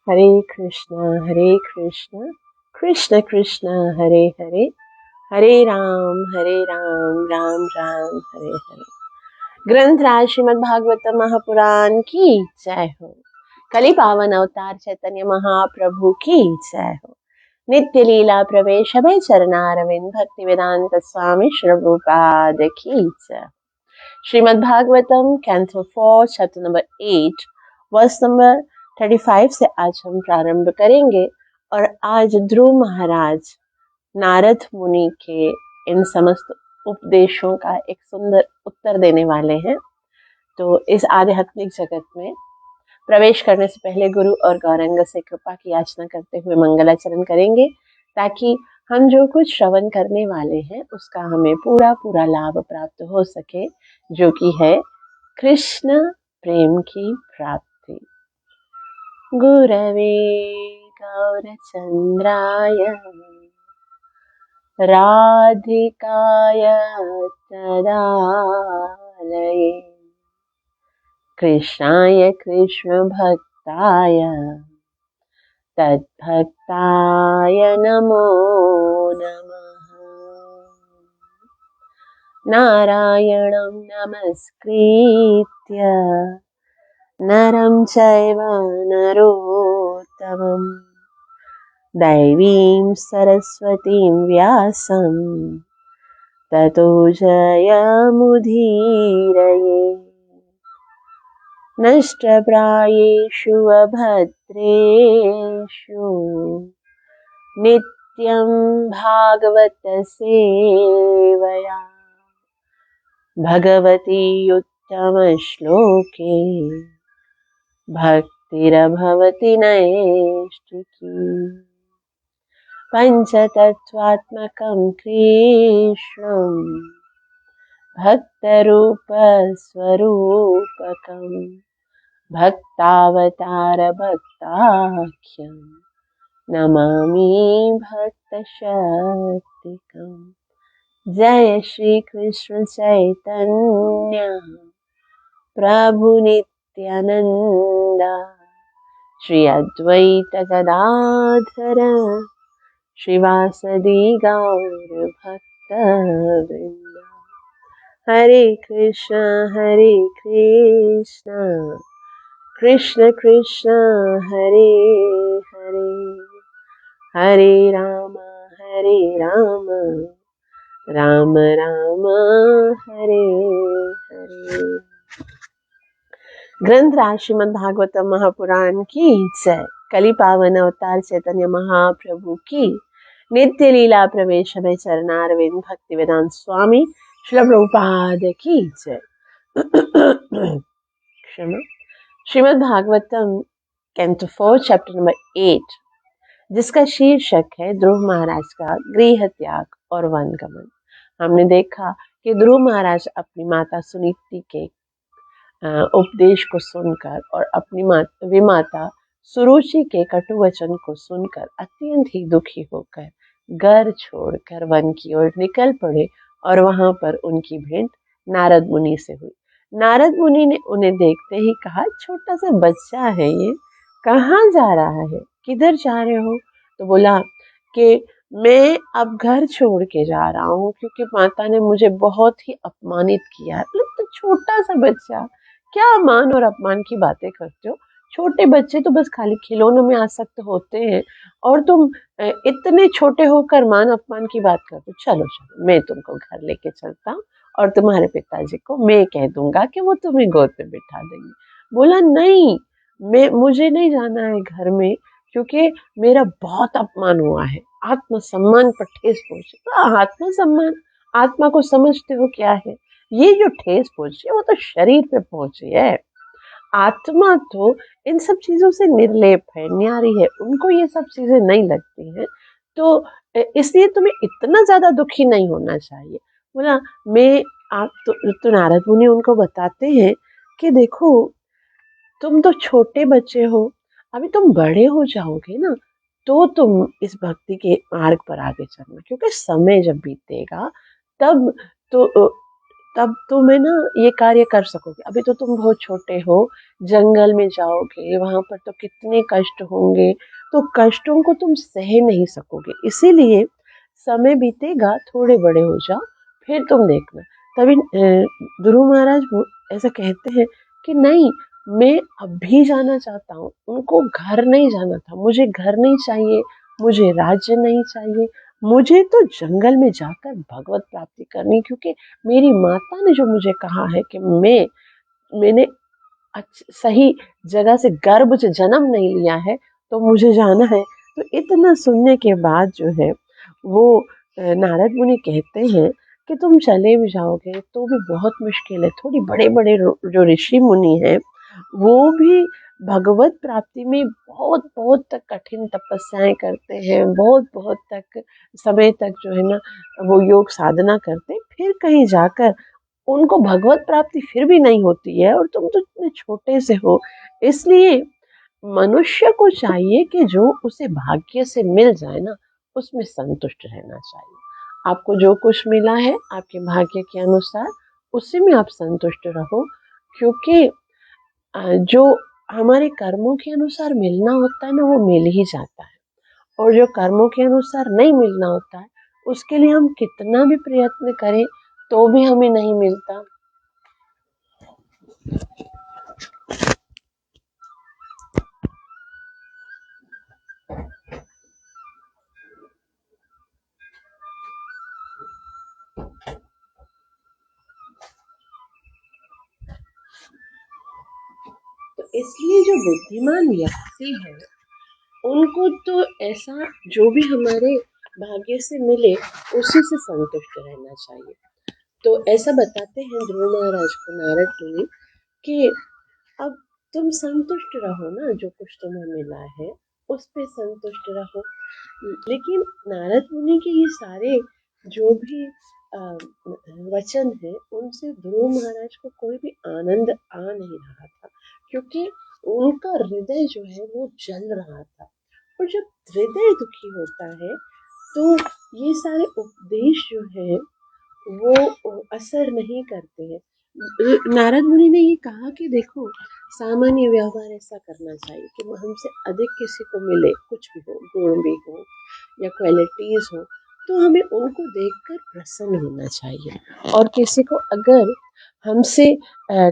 हरे कृष्ण कृष्ण कृष्ण हरे हरे, हरे राम राम राम हरे हरे। ग्रंथराज श्रीमद् भागवत महापुराण की जय हो। कलि पावन अवतार चैतन्य महाप्रभु की जय हो। नित्य लीला प्रवेश भय चरणारविंद भक्ति वेदांत स्वामी श्री प्रभुपाद की जय। Shrimad Bhagavatam canto 4 chapter number 8 verse number 35 से आज हम प्रारंभ करेंगे। और आज ध्रुव महाराज नारद मुनि के इन समस्त उपदेशों का एक सुंदर उत्तर देने वाले हैं। तो इस आध्यात्मिक जगत में प्रवेश करने से पहले गुरु और गौरंग से कृपा की याचना करते हुए मंगलाचरण करेंगे, ताकि हम जो कुछ श्रवण करने वाले हैं उसका हमें पूरा पूरा लाभ प्राप्त हो सके, जो कि है कृष्ण प्रेम की प्राप्ति। गुरवे गौरचंद्राय राधिकाय तदालये कृष्णाय कृष्ण भक्ताय तद्भक्ताय नमो नमः। नारायणं नमस्कृत्य नरं चैव नरोत्तमं दैवीं सरस्वतीं व्यासं ततो जयमुदीरये। नष्टप्रायेषु अभद्रेषु नित्यं भागवत सेवया भगवती उत्तमश्लोके भक्तिरभवति नैष्टिकी। पञ्चतत्त्वात्मकं कृष्णं भक्तरूपस्वरूपकं भक्तावतार भक्ताख्यं नमामि भक्तशक्तिकम्। जय श्री कृष्ण चैतन्य प्रभु नित्यानंद श्री अद्वैत गदाधर श्रीवासदि गौर भक्तवृंद। हरे कृष्ण कृष्ण कृष्ण हरे हरे, हरे राम राम राम हरे हरे। ग्रंथराज श्रीमद् भागवत महापुराण की जय। कलि पावन अवतार चैतन्य महाप्रभु की नित्य लीला प्रवेश में चरणारविंद भक्ति वेदांत स्वामी श्री प्रभुपाद की जय। क्षमा। Shrimad Bhagavatam canto 4 chapter number 8, जिसका शीर्षक है ध्रुव महाराज का गृह त्याग और वनगमन। हमने देखा कि ध्रुव महाराज अपनी माता सुनीति के उपदेश को सुनकर और अपनी विमाता सुरुचि के कटु वचन को सुनकर अत्यंत ही दुखी होकर घर छोड़कर वन की ओर निकल पड़े। और वहां पर उनकी भेंट नारद मुनि से हुई। नारद मुनि ने उन्हें देखते ही कहा, छोटा सा बच्चा है ये, कहाँ जा रहा है, किधर जा रहे हो? तो बोला कि मैं अब घर छोड़ के जा रहा हूँ, क्योंकि माता ने मुझे बहुत ही अपमानित किया। तो छोटा सा बच्चा, क्या मान और अपमान की बातें करते हो? छोटे बच्चे तो बस खाली खिलौनों में आसक्त होते हैं, और तुम इतने छोटे होकर मान अपमान की बात करते हो। चलो चलो, मैं तुमको घर लेके चलता हूँ, और तुम्हारे पिताजी को मैं कह दूंगा कि वो तुम्हें गोद में बिठा देंगे। बोला, नहीं, मुझे नहीं जाना है घर में, क्योंकि मेरा बहुत अपमान हुआ है, आत्मसम्मान पर ठेस पहुंची। आत्मसम्मान, आत्मा को समझते हो क्या है? ये जो ठेस पहुंची है वो तो शरीर पे पहुंची है। आत्मा तो इन सब चीजों से निर्लेप है, न्यारी है, उनको ये सब चीजें नहीं लगती हैं। तो इसलिए तुम्हें इतना ज्यादा दुखी नहीं होना चाहिए। बोला, मैं आप तो नारद मुनि उनको बताते हैं कि देखो, तुम तो छोटे बच्चे हो, अभी तुम बड़े हो जाओगे ना, तो तुम इस भक्ति के मार्ग पर आगे चलना, क्योंकि समय जब बीतेगा तब तो तब तुम्हें ना ये कार्य कर सकोगे। अभी तो तुम बहुत छोटे हो, जंगल में जाओगे, वहां पर तो कितने कष्ट होंगे, तो कष्टों को तुम सह नहीं सकोगे। इसीलिए समय बीतेगा, थोड़े बड़े हो जाओ, फिर तुम देखना। तभी ध्रुव महाराज ऐसा कहते हैं कि नहीं, मैं अभी जाना चाहता हूँ। उनको घर नहीं जाना था, मुझे घर नहीं चाहिए, मुझे राज्य नहीं चाहिए, मुझे तो जंगल में जाकर भगवत प्राप्ति करनी, क्योंकि मेरी माता ने जो मुझे कहा है कि मैंने सही जगह से गर्भ से जन्म नहीं लिया है, तो मुझे जाना है। तो इतना सुनने के बाद जो है वो नारद मुनि कहते हैं कि तुम चले भी जाओगे तो भी बहुत मुश्किल है। थोड़ी बड़े बड़े जो ऋषि मुनि हैं वो भी भगवत प्राप्ति में बहुत बहुत तक कठिन तपस्याएं करते हैं, बहुत बहुत तक समय तक जो है ना वो योग साधना करते हैं, फिर कहीं जाकर उनको भगवत प्राप्ति फिर भी नहीं होती है, और तुम तो इतने छोटे से हो। इसलिए मनुष्य को चाहिए कि जो उसे भाग्य से मिल जाए ना, उसमें संतुष्ट रहना चाहिए। आपको जो कुछ मिला है आपके भाग्य के अनुसार, उसी में आप संतुष्ट रहो, क्योंकि जो हमारे कर्मों के अनुसार मिलना होता है ना, वो मिल ही जाता है। और जो कर्मों के अनुसार नहीं मिलना होता है, उसके लिए हम कितना भी प्रयत्न करें तो भी हमें नहीं मिलता। तो इसलिए जो बुद्धिमान व्यक्ति है, उनको तो ऐसा जो भी हमारे भाग्य से मिले उसी से संतुष्ट रहना चाहिए। तो ऐसा बताते हैं ध्रुव महाराज को नारद मुनि कि अब तुम संतुष्ट रहो ना, जो कुछ तुम्हें मिला है उस पे संतुष्ट रहो। लेकिन नारद मुनि के ये सारे जो भी वचन है, उनसे ध्रुव महाराज को कोई भी आनंद आ नहीं रहा था, क्योंकि उनका हृदय जो है वो जल रहा था। और जब हृदय दुखी होता है तो ये सारे उपदेश जो है वो असर नहीं करते हैं। नारद मुनि ने ये कहा कि देखो, सामान्य व्यवहार ऐसा करना चाहिए कि हमसे अधिक किसी को मिले, कुछ भी हो, गुण भी हो या क्वालिटीज हो, तो हमें उनको देखकर प्रसन्न होना चाहिए। और किसी को अगर हमसे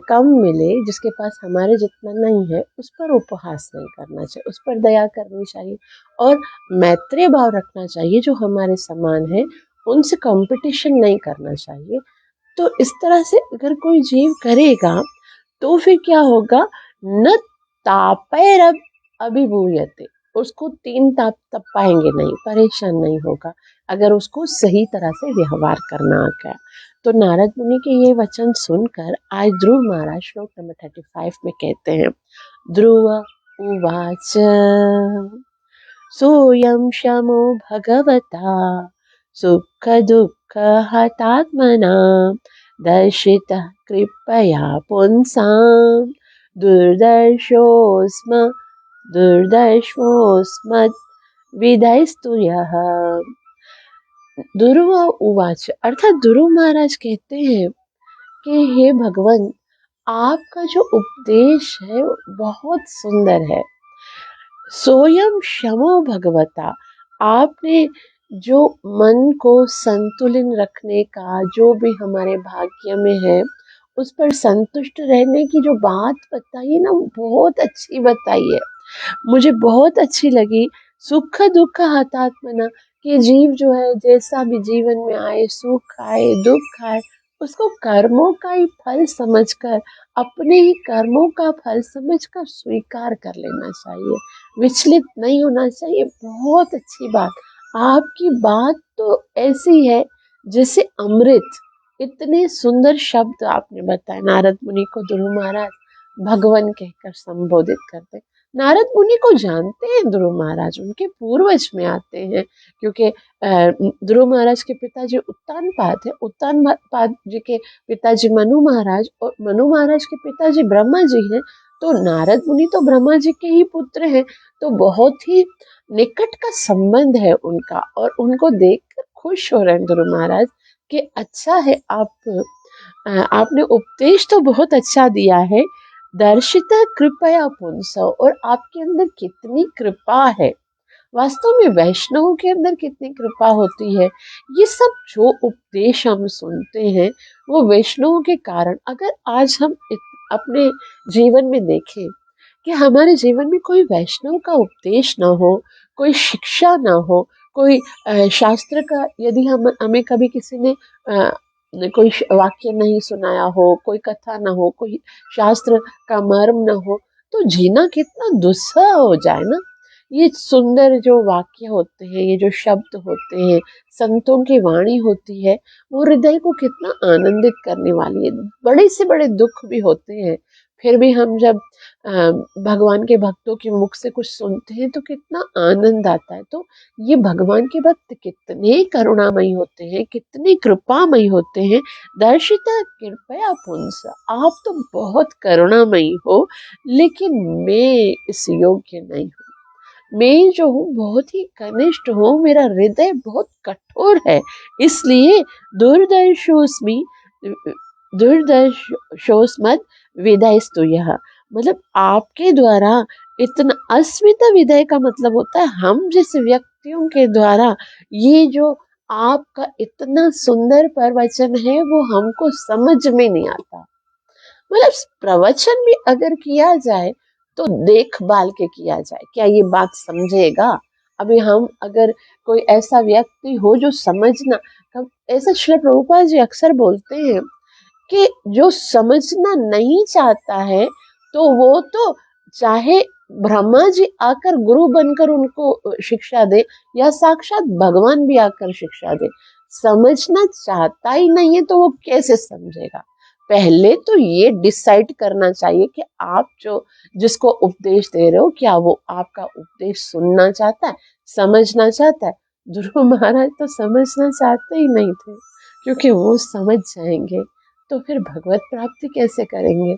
कम मिले, जिसके पास हमारे जितना नहीं है, उस पर उपहास नहीं करना चाहिए, उस पर दया करनी चाहिए और मैत्रीय भाव रखना चाहिए। जो हमारे समान है उनसे कंपटीशन नहीं करना चाहिए। तो इस तरह से अगर कोई जीव करेगा तो फिर क्या होगा, न तापैरब अभिभूयते, उसको तीन ताप तप पाएंगे नहीं, परेशान नहीं होगा अगर उसको सही तरह से व्यवहार करना आ गया। तो नारद मुनि के ये वचन सुनकर आज ध्रुव महाराज श्लोक नंबर 35 में कहते हैं, ध्रुव उवाच सोऽयं शमो भगवता सुखदुःखहतात्मनां दर्शितः कृपया पुंसां दुर्दर्शोऽस्म दुर्दर्शोऽस्मद्विधैस्तु यः। ध्रुव उवाच, अर्थात ध्रुव महाराज कहते हैं कि हे भगवान, आपका जो उपदेश है बहुत सुंदर है। सोयम शमो भगवता, आपने जो मन को संतुलन रखने का, जो भी हमारे भाग्य में है उस पर संतुष्ट रहने की जो बात बताई ना, बहुत अच्छी बताई है, मुझे बहुत अच्छी लगी। सुख दुख हतात्मना, कि जीव जो है जैसा भी जीवन में आए, सुख आए दुख आए, उसको कर्मों का ही फल समझकर, अपने ही कर्मों का फल समझकर स्वीकार कर लेना चाहिए, विचलित नहीं होना चाहिए। बहुत अच्छी बात, आपकी बात तो ऐसी है जैसे अमृत। इतने सुंदर शब्द आपने बताए। नारद मुनि को ध्रुव महाराज भगवान कहकर संबोधित करते। नारद मुनि को जानते हैं ध्रुव महाराज, उनके पूर्वज में आते हैं, क्योंकि ध्रुव महाराज के पिताजी उत्तानपाद है, उत्तानपाद जी के पिताजी मनु महाराज, और मनु महाराज के पिताजी ब्रह्मा जी हैं। तो नारद मुनि तो ब्रह्मा जी के ही पुत्र हैं, तो बहुत ही निकट का संबंध है उनका। और उनको देखकर खुश हो रहे हैं ध्रुव महाराज कि अच्छा है, आप आपने उपदेश तो बहुत अच्छा दिया है, दर्शिता कृपया पुंसो, और आपके अंदर कितनी कृपा है। वास्तव में वैष्णव के अंदर कितनी कृपा होती है। ये सब जो उपदेश हम सुनते हैं वो वैष्णव के कारण, अगर आज हम अपने जीवन में देखें कि हमारे जीवन में कोई वैष्णव का उपदेश ना हो, कोई शिक्षा ना हो, कोई शास्त्र का, यदि हम हमें कभी किसी ने कोई वाक्य नहीं सुनाया हो, कोई कथा ना हो, कोई शास्त्र का मर्म ना हो, तो जीना कितना दुस्सह हो जाए ना। ये सुंदर जो वाक्य होते हैं, ये जो शब्द होते हैं, संतों की वाणी होती है, वो हृदय को कितना आनंदित करने वाली है। बड़े से बड़े दुख भी होते हैं, फिर भी हम जब भगवान के भक्तों के मुख से कुछ सुनते हैं तो कितना आनंद आता है। तो ये भगवान के भक्त कितने करुणामयी होते हैं, कितने कृपामयी होते हैं। दर्शिता कृपया पुंस, आप तो बहुत करुणामयी हो, लेकिन मैं इस योग्य नहीं हूँ। मैं जो हूँ बहुत ही कनिष्ठ हूँ, मेरा हृदय बहुत कठोर है, इसलिए दुर्दर्शोस्मि दुर्दर्शोस्मद विदयस्तु यह, मतलब आपके द्वारा इतना, अस्मित विदय का मतलब होता है हम जिस व्यक्तियों के द्वारा ये जो आपका इतना सुंदर प्रवचन है वो हमको समझ में नहीं आता। मतलब प्रवचन भी अगर किया जाए तो देखभाल के किया जाए, क्या ये बात समझेगा। अभी हम अगर कोई ऐसा व्यक्ति हो जो समझना, ऐसा श्री प्रभुपाद जी अक्सर बोलते हैं कि जो समझना नहीं चाहता है तो वो तो चाहे ब्रह्मा जी आकर गुरु बनकर उनको शिक्षा दे, या साक्षात भगवान भी आकर शिक्षा दे, समझना चाहता ही नहीं है तो वो कैसे समझेगा। पहले तो ये डिसाइड करना चाहिए कि आप जो जिसको उपदेश दे रहे हो, क्या वो आपका उपदेश सुनना चाहता है, समझना चाहता है। ध्रुव महाराज तो समझना चाहते ही नहीं थे, क्योंकि वो समझ जाएंगे तो फिर भगवत प्राप्ति कैसे करेंगे।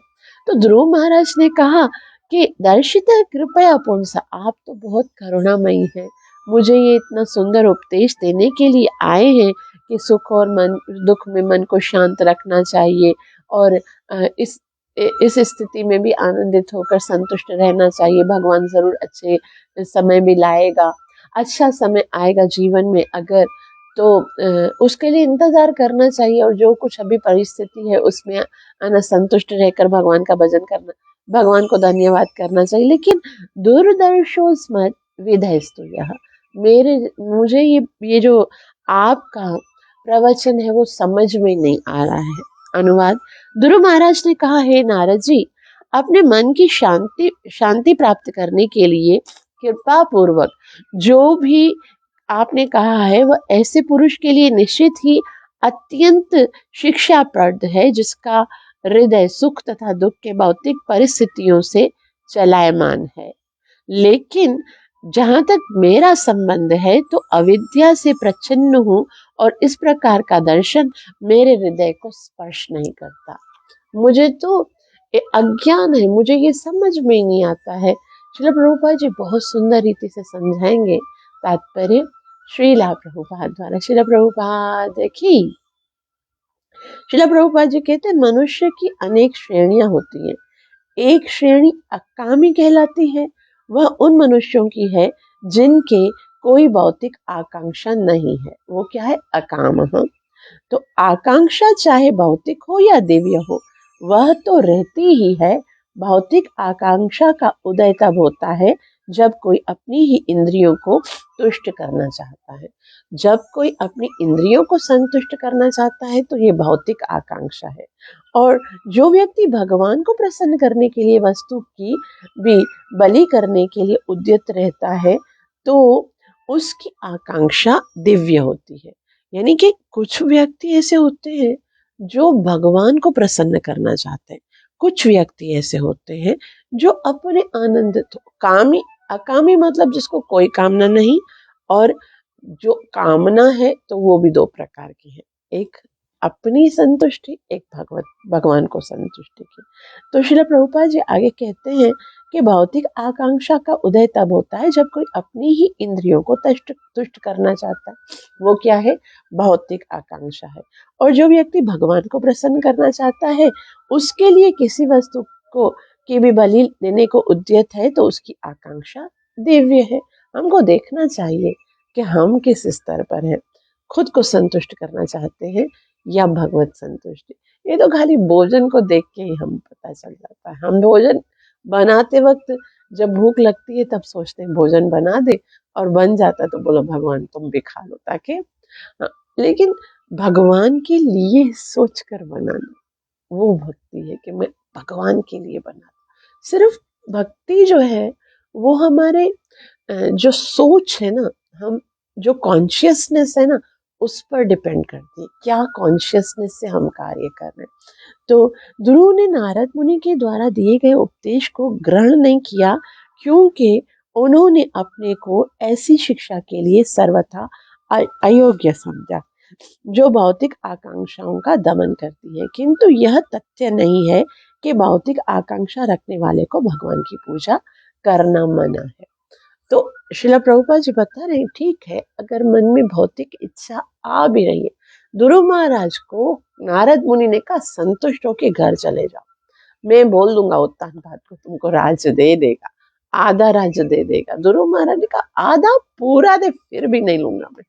तो ध्रुव महाराज ने कहा कि दर्शिता कृपया पुंसा, आप तो बहुत करुणामयी हैं, मुझे ये इतना सुंदर उपदेश देने के लिए आए हैं कि सुख और मन दुख में मन को शांत रखना चाहिए, और इस स्थिति में भी आनंदित होकर संतुष्ट रहना चाहिए। भगवान जरूर अच्छे समय भी लाएगा, अच्छा समय आएगा जीवन में अगर, तो उसके लिए इंतजार करना चाहिए, और जो कुछ अभी परिस्थिति है उसमें आना, संतुष्ट रहकर भगवान का भजन करना, भगवान को धन्यवाद करना चाहिए। लेकिन दुर्दर्शोस्मत् विधयस्तु यह, मेरे मुझे ये जो आपका प्रवचन है वो समझ में नहीं आ रहा है। अनुवाद, ध्रुव महाराज ने कहा, हे नारद जी, अपने मन की शांति प्राप्त करने के लिए कृपा पूर्वक जो भी आपने कहा है वह ऐसे पुरुष के लिए निश्चित ही अत्यंत शिक्षाप्रद है जिसका हृदय सुख तथा दुख के भौतिक परिस्थितियों से चलायमान है। लेकिन जहां तक मेरा संबंध है तो अविद्या से प्रच्छन्न हूँ, और इस प्रकार का दर्शन मेरे हृदय को स्पर्श नहीं करता। मुझे तो अज्ञान है, मुझे ये समझ में ही नहीं आता है। श्रील प्रभुपाद जी बहुत सुंदर रीति से समझाएंगे। तात्पर्य श्रीला प्रभुपाद द्वारा। श्रील प्रभुपाद की श्रील प्रभुपाद जी कहते हैं, मनुष्य की अनेक श्रेणियां होती हैं। एक श्रेणी अकामी कहलाती है, वह उन मनुष्यों की है जिनके कोई भौतिक आकांक्षा नहीं है। वो क्या है? अकाम। तो आकांक्षा चाहे भौतिक हो या दिव्य हो, वह तो रहती ही है। भौतिक आकांक्षा का उदय तब होता है जब कोई अपनी ही इंद्रियों को तुष्ट करना चाहता है। जब कोई अपनी इंद्रियों को संतुष्ट करना चाहता है तो ये भौतिक आकांक्षा है। और जो व्यक्ति भगवान को प्रसन्न करने के लिए वस्तु की भी बलि करने के लिए उद्यत रहता है तो उसकी आकांक्षा दिव्य होती है। यानी कि कुछ व्यक्ति ऐसे होते हैं जो भगवान को प्रसन्न करना चाहते हैं, कुछ व्यक्ति ऐसे होते हैं जो अपने आनंद, तो कामी अकामी मतलब जिसको कोई कामना नहीं, और जो कामना है तो वो भी दो प्रकार की है। एक अपनी संतुष्टि, एक भगवान को संतुष्टि की। तो श्रील प्रभुपाद जी आगे कहते हैं कि भौतिक आकांक्षा का उदय तब होता है जब कोई अपनी ही इंद्रियों को तुष्ट करना चाहता है। वो क्या है? भौतिक आकांक्षा है। और जो व्यक्ति भगवान को प्रसन्न करना चाहता है, उसके लिए किसी वस्तु को की भी बलि देने को उद्यत है, तो उसकी आकांक्षा दिव्य है। हमको देखना चाहिए कि हम किस स्तर पर हैं, खुद को संतुष्ट करना चाहते हैं या भगवत संतुष्टि। ये तो खाली भोजन को देख के ही हम पता चल जाता है। हम भोजन बनाते वक्त जब भूख लगती है तब सोचते हैं भोजन बना दे, और बन जाता तो बोलो भगवान तुम भी खा लो, ताकि हाँ, लेकिन भगवान के लिए सोच कर बनाना वो भक्ति है कि मैं भगवान के लिए बना। सिर्फ भक्ति जो है वो हमारे जो सोच है ना, हम जो कॉन्शियसनेस है ना, उस पर डिपेंड करती है, क्या कॉन्शियसनेस से हम कार्य कर रहे हैं। तो ध्रुव ने नारद मुनि के द्वारा दिए गए उपदेश को ग्रहण नहीं किया, क्योंकि उन्होंने अपने को ऐसी शिक्षा के लिए सर्वथा अयोग्य समझा जो भौतिक आकांक्षाओं का दमन करती है। किंतु यह तथ्य नहीं है कि भौतिक आकांक्षा रखने वाले को भगवान की पूजा करना मना है। तो श्रील प्रभुपाद जी बता रहे हैं, ठीक है, अगर मन में भौतिक इच्छा आ भी रही है, ध्रुव महाराज को नारद मुनि ने कहा संतुष्ट होके घर चले जाओ, मैं बोल दूंगा उत्तानपाद को तुमको राज्य दे देगा, आधा राज्य दे देगा। ध्रुव महाराज ने कहा आधा पूरा दे फिर भी नहीं लूंगा मैं,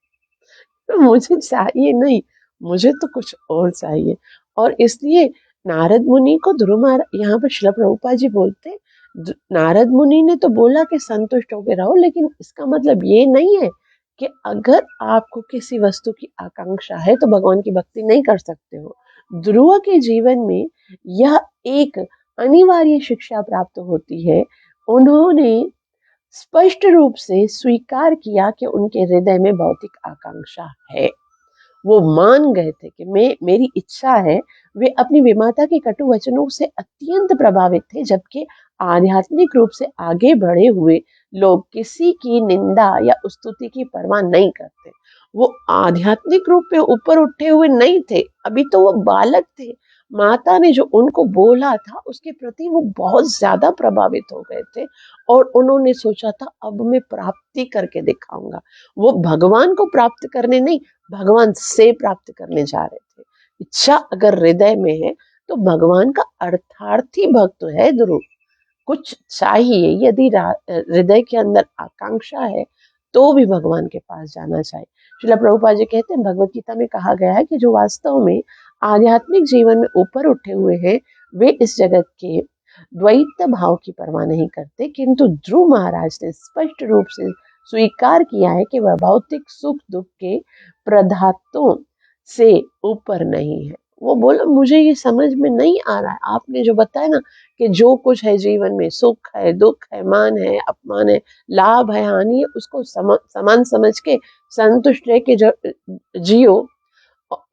तो मुझे चाहिए नहीं, मुझे तो कुछ और चाहिए। और इसलिए नारद मुनि को ध्रुव महाराज, यहाँ पर श्रील प्रभुपाद जी बोलते, नारद मुनि ने तो बोला कि संतुष्ट होकर रहो, लेकिन इसका मतलब ये नहीं है कि अगर आपको किसी वस्तु की आकांक्षा है तो भगवान की भक्ति नहीं कर सकते हो। ध्रुव के जीवन में यह एक अनिवार्य शिक्षा प्राप्त होती है। उन्होंने स्पष्ट रूप से स्वीकार किया कि उनके हृदय में भौतिक आकांक्षा है। वो मान गए थे कि मेरी इच्छा है। वे अपनी विमाता के कटु वचनों से अत्यंत प्रभावित थे, जबकि आध्यात्मिक रूप से आगे बढ़े हुए लोग किसी की निंदा या स्तुति की परवाह नहीं करते। वो आध्यात्मिक रूप में ऊपर उठे हुए नहीं थे, अभी तो वो बालक थे। माता ने जो उनको बोला था उसके प्रति वो बहुत ज्यादा प्रभावित हो गए थे, और उन्होंने सोचा था अब मैं प्राप्ति करके दिखाऊंगा। वो भगवान को प्राप्त करने नहीं, भगवान से प्राप्त करने जा रहे थे। इच्छा अगर हृदय में है तो भगवान का अर्थार्थी भक्त है ध्रुव। कुछ चाहिए, यदि हृदय के अंदर आकांक्षा है तो भी भगवान के पास जाना चाहिए। श्रील प्रभुपाद जी कहते हैं, भगवत गीता में कहा गया है कि जो वास्तव में आध्यात्मिक जीवन में ऊपर उठे हुए हैं वे इस जगत के द्वैत भाव की परवाह नहीं करते। किंतु ध्रुव महाराज ने स्पष्ट रूप से स्वीकार किया है कि वह भौतिक सुख दुख के प्रदातों से ऊपर नहीं है। वो बोला मुझे ये समझ में नहीं आ रहा है, आपने जो बताया ना कि जो कुछ है जीवन में, सुख है, दुख है, मान है, अपमान है, लाभ है, हानि है, उसको समान समझ के संतुष्ट रह के जियो,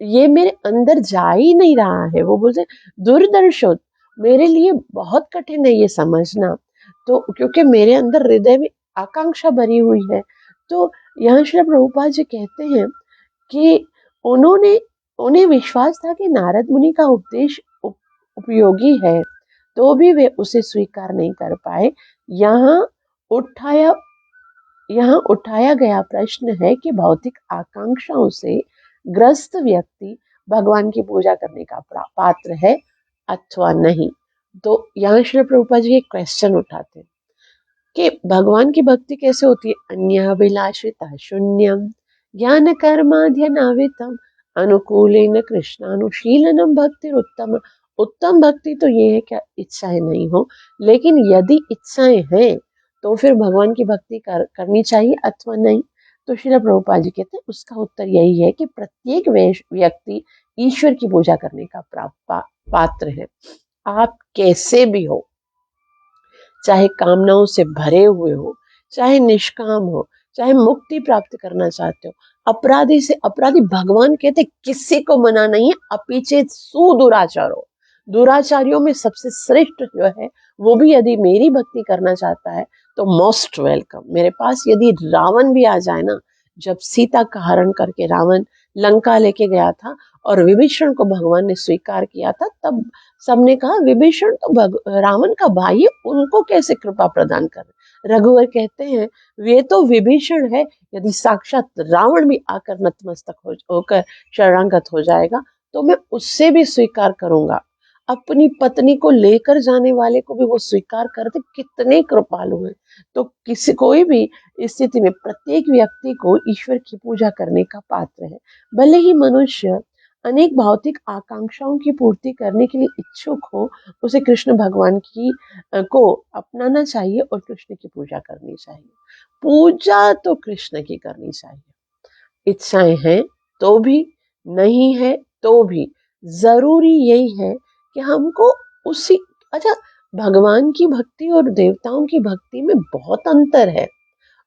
ये मेरे अंदर जा ही नहीं रहा है। वो बोलते दुर्दर्शो, मेरे लिए बहुत कठिन है ये समझना, तो क्योंकि मेरे अंदर हृदय में आकांक्षा भरी हुई है। तो यहाँ श्री प्रभुपाद जी कहते हैं कि उन्हें विश्वास था कि नारद मुनि का उपदेश उपयोगी है, तो भी वे उसे स्वीकार नहीं कर पाए। यहाँ उठाया यहाँ उठाया गया प्रश्न है कि भौतिक आकांक्षाओं से ग्रस्त व्यक्ति भगवान की पूजा करने का पात्र है अथवा नहीं। तो यहाँ श्री प्रभुपाद जी एक क्वेश्चन उठाते हैं कि भगवान की भक्ति कैसे होती है। अन्याभिलाषिता शून्यम ज्ञान कर्माध्यनावितम अनुकूलेन कृष्णानुशीलनम भक्ति उत्तम। उत्तम भक्ति तो ये है कि इच्छाएं नहीं हो, लेकिन यदि इच्छाएं हैं तो फिर भगवान की भक्ति करनी चाहिए अथवा नहीं। तो श्रील प्रभुपाद जी कहते हैं उसका उत्तर यही है कि प्रत्येक व्यक्ति ईश्वर की पूजा करने का पात्र है। आप कैसे भी हो, चाहे कामनाओं से भरे हुए हो, चाहे निष्काम हो, चाहे मुक्ति प्राप्त करना चाहते हो, अपराधी से अपराधी, भगवान कहते किसी को मना नहीं है, अपिचेत सुदुराचार हो। दुराचारियों में सबसे श्रेष्ठ जो है वो भी यदि मेरी भक्ति करना चाहता है तो मोस्ट वेलकम। मेरे पास यदि रावण भी आ जाए ना, जब सीता का हरण करके रावण लंका लेके गया था और विभीषण को भगवान ने स्वीकार किया था, तब सबने कहा विभीषण तो रावण का भाई है, उनको कैसे कृपा प्रदान कर। रघुवर कहते हैं वे तो विभीषण है, यदि साक्षात रावण भी आकर नतमस्तक होकर शरणागत हो जाएगा तो मैं उससे भी स्वीकार करूंगा। अपनी पत्नी को लेकर जाने वाले को भी वो स्वीकार करते, कितने कृपालु हैं। तो किसी कोई भी स्थिति में प्रत्येक व्यक्ति को ईश्वर की पूजा करने का पात्र है। भले ही मनुष्य अनेक भौतिक आकांक्षाओं की पूर्ति करने के लिए इच्छुक हो, उसे कृष्ण भगवान की को अपनाना चाहिए और कृष्ण की पूजा करनी चाहिए। पूजा तो कृष्ण की करनी चाहिए। इच्छाएं हैं तो भी, नहीं है तो भी, जरूरी यही है कि हमको उसी, अच्छा, भगवान की भक्ति और देवताओं की भक्ति में बहुत अंतर है।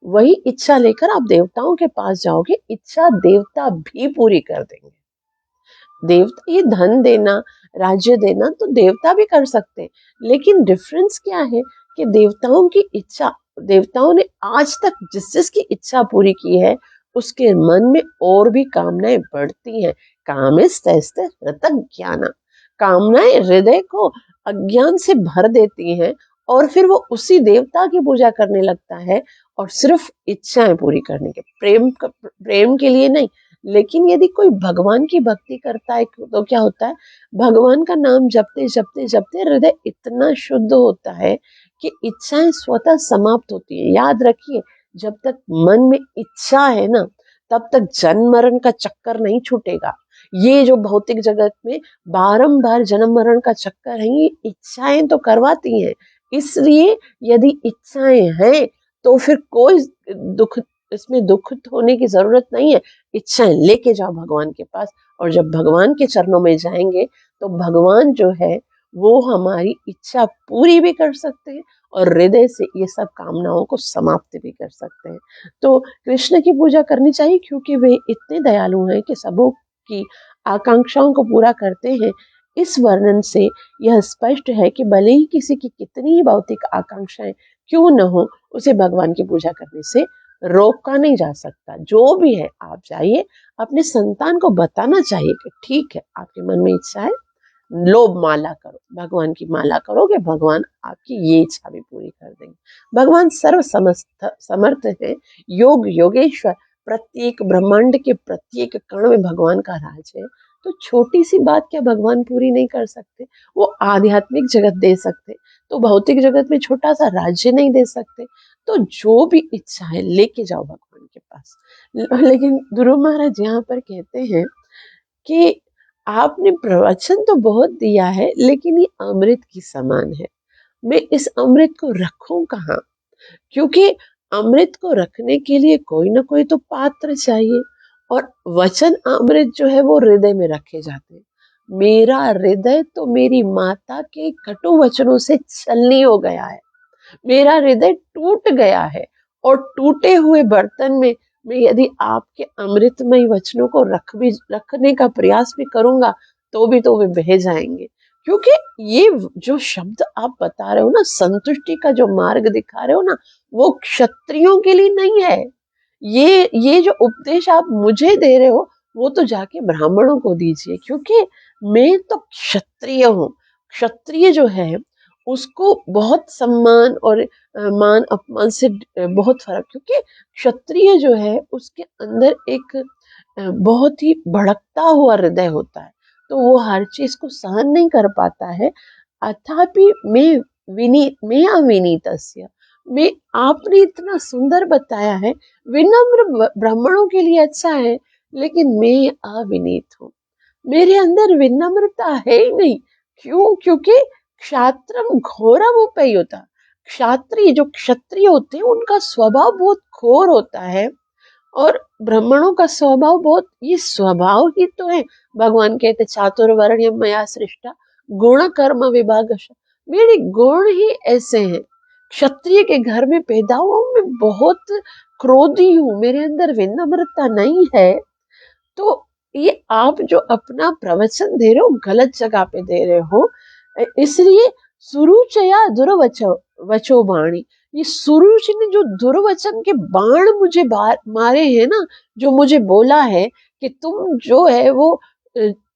वही इच्छा लेकर आप देवताओं के पास जाओगे, इच्छा देवता भी पूरी कर देंगे। देवता ये धन देना, राज्य देना तो देवता भी कर सकते हैं, लेकिन डिफरेंस क्या है कि देवताओं की इच्छा, देवताओं ने आज तक जिस जिसकी इच्छा पूरी की है उसके मन में और भी कामनाएं बढ़ती हैं। कामिस्तैस्ते हृतक ज्ञाना, कामनाएं हृदय को अज्ञान से भर देती हैं और फिर वो उसी देवता की पूजा करने लगता है, और सिर्फ इच्छाएं पूरी करने के, प्रेम के लिए नहीं। लेकिन यदि कोई भगवान की भक्ति करता है तो क्या होता है, भगवान का नाम जपते जपते जपते हृदय इतना शुद्ध होता है कि इच्छाएं स्वतः समाप्त होती है। याद रखिए, जब तक मन में इच्छा है ना, तब तक जन्म मरण का चक्कर नहीं छूटेगा। ये जो भौतिक जगत में बारंबार जन्म मरण का चक्कर है, ये इच्छाएं तो करवाती हैं। इसलिए यदि इच्छाएं हैं तो फिर कोई दुख, इसमें दुखित होने की जरूरत नहीं है। इच्छाएं लेके जाओ भगवान के पास, और जब भगवान के चरणों में जाएंगे तो भगवान जो है वो हमारी इच्छा पूरी भी कर सकते हैं और हृदय से ये सब कामनाओं को समाप्त भी कर सकते हैं। तो कृष्ण की पूजा करनी चाहिए क्योंकि वे इतने दयालु हैं कि सबों की आकांक्षाओं को पूरा करते हैं। इस वर्णन से यह स्पष्ट है कि भले ही किसी की कितनी ही भौतिक आकांक्षाएं क्यों न हो, उसे भगवान की पूजा करने से रोका नहीं जा सकता। जो भी है आप जाइए, अपने संतान को बताना चाहिए कि ठीक है, आपके मन में इच्छा है, लोभ माला करो, भगवान की माला करोगे, भगवान आपकी ये इच्छा भी पूरी कर देंगे। भगवान सर्व समर्थ है, योग योगेश्वर, प्रत्येक ब्रह्मांड के प्रत्येक कण में भगवान का राज है। तो छोटी सी बात क्या भगवान पूरी नहीं कर सकते? वो आध्यात्मिक जगत दे सकते, तो भौतिक जगत में छोटा सा राज्य नहीं दे सकते? तो जो भी इच्छा है लेके जाओ भगवान के पास। लेकिन ध्रुव महाराज यहाँ पर कहते हैं कि आपने प्रवचन तो बहुत दिया है, लेकिन ये अमृत की समान है, मैं इस अमृत को रखूं कहाँ? क्योंकि अमृत को रखने के लिए कोई ना कोई तो पात्र चाहिए, और वचन अमृत जो है वो हृदय में रखे जाते हैं। मेरा हृदय तो मेरी माता के कटु वचनों से छलनी हो गया है, मेरा हृदय टूट गया है, और टूटे हुए बर्तन में मैं यदि आपके अमृतमय वचनों को रखने का प्रयास भी करूंगा तो वे बह जाएंगे। क्योंकि ये जो शब्द आप बता रहे हो ना, संतुष्टि का जो मार्ग दिखा रहे हो ना, वो क्षत्रियों के लिए नहीं है। ये जो उपदेश आप मुझे दे रहे हो वो तो जाके ब्राह्मणों को दीजिए, क्योंकि मैं तो क्षत्रिय हूँ। क्षत्रिय जो है उसको बहुत सम्मान और मान अपमान से बहुत फर्क, क्योंकि क्षत्रिय जो है उसके अंदर एक बहुत ही भड़कता हुआ हृदय होता है, तो वो हर चीज को सहन नहीं कर पाता है। अथापि मैं अविनीतस्य, मैं, आपने इतना सुंदर बताया है, विनम्र ब्राह्मणों के लिए अच्छा है, लेकिन मैं अविनीत हूँ, मेरे अंदर विनम्रता है ही नहीं। क्यों? क्योंकि क्षात्रम घोरम उपयुता, क्षात्रिय जो क्षत्रिय होते हैं उनका स्वभाव बहुत घोर होता है, और ब्राह्मणों का स्वभाव बहुत, ये स्वभाव ही तो है। भगवान कहते चातुर्वर्ण्यम मया सृष्टा गुण कर्म विभाग, मेरे गुण ही ऐसे हैं। क्षत्रिय के घर में पैदा हुआ, मैं बहुत क्रोधी हूँ, मेरे अंदर विनम्रता नहीं है। तो ये आप जो अपना प्रवचन दे रहे हो गलत जगह पे दे रहे हो। इसलिए सुरुचया दुर्वचो वचो वाणी, ये सुरुचि ने जो दुर्वचन के बाण मुझे मारे हैं ना, जो मुझे बोला है कि तुम जो है वो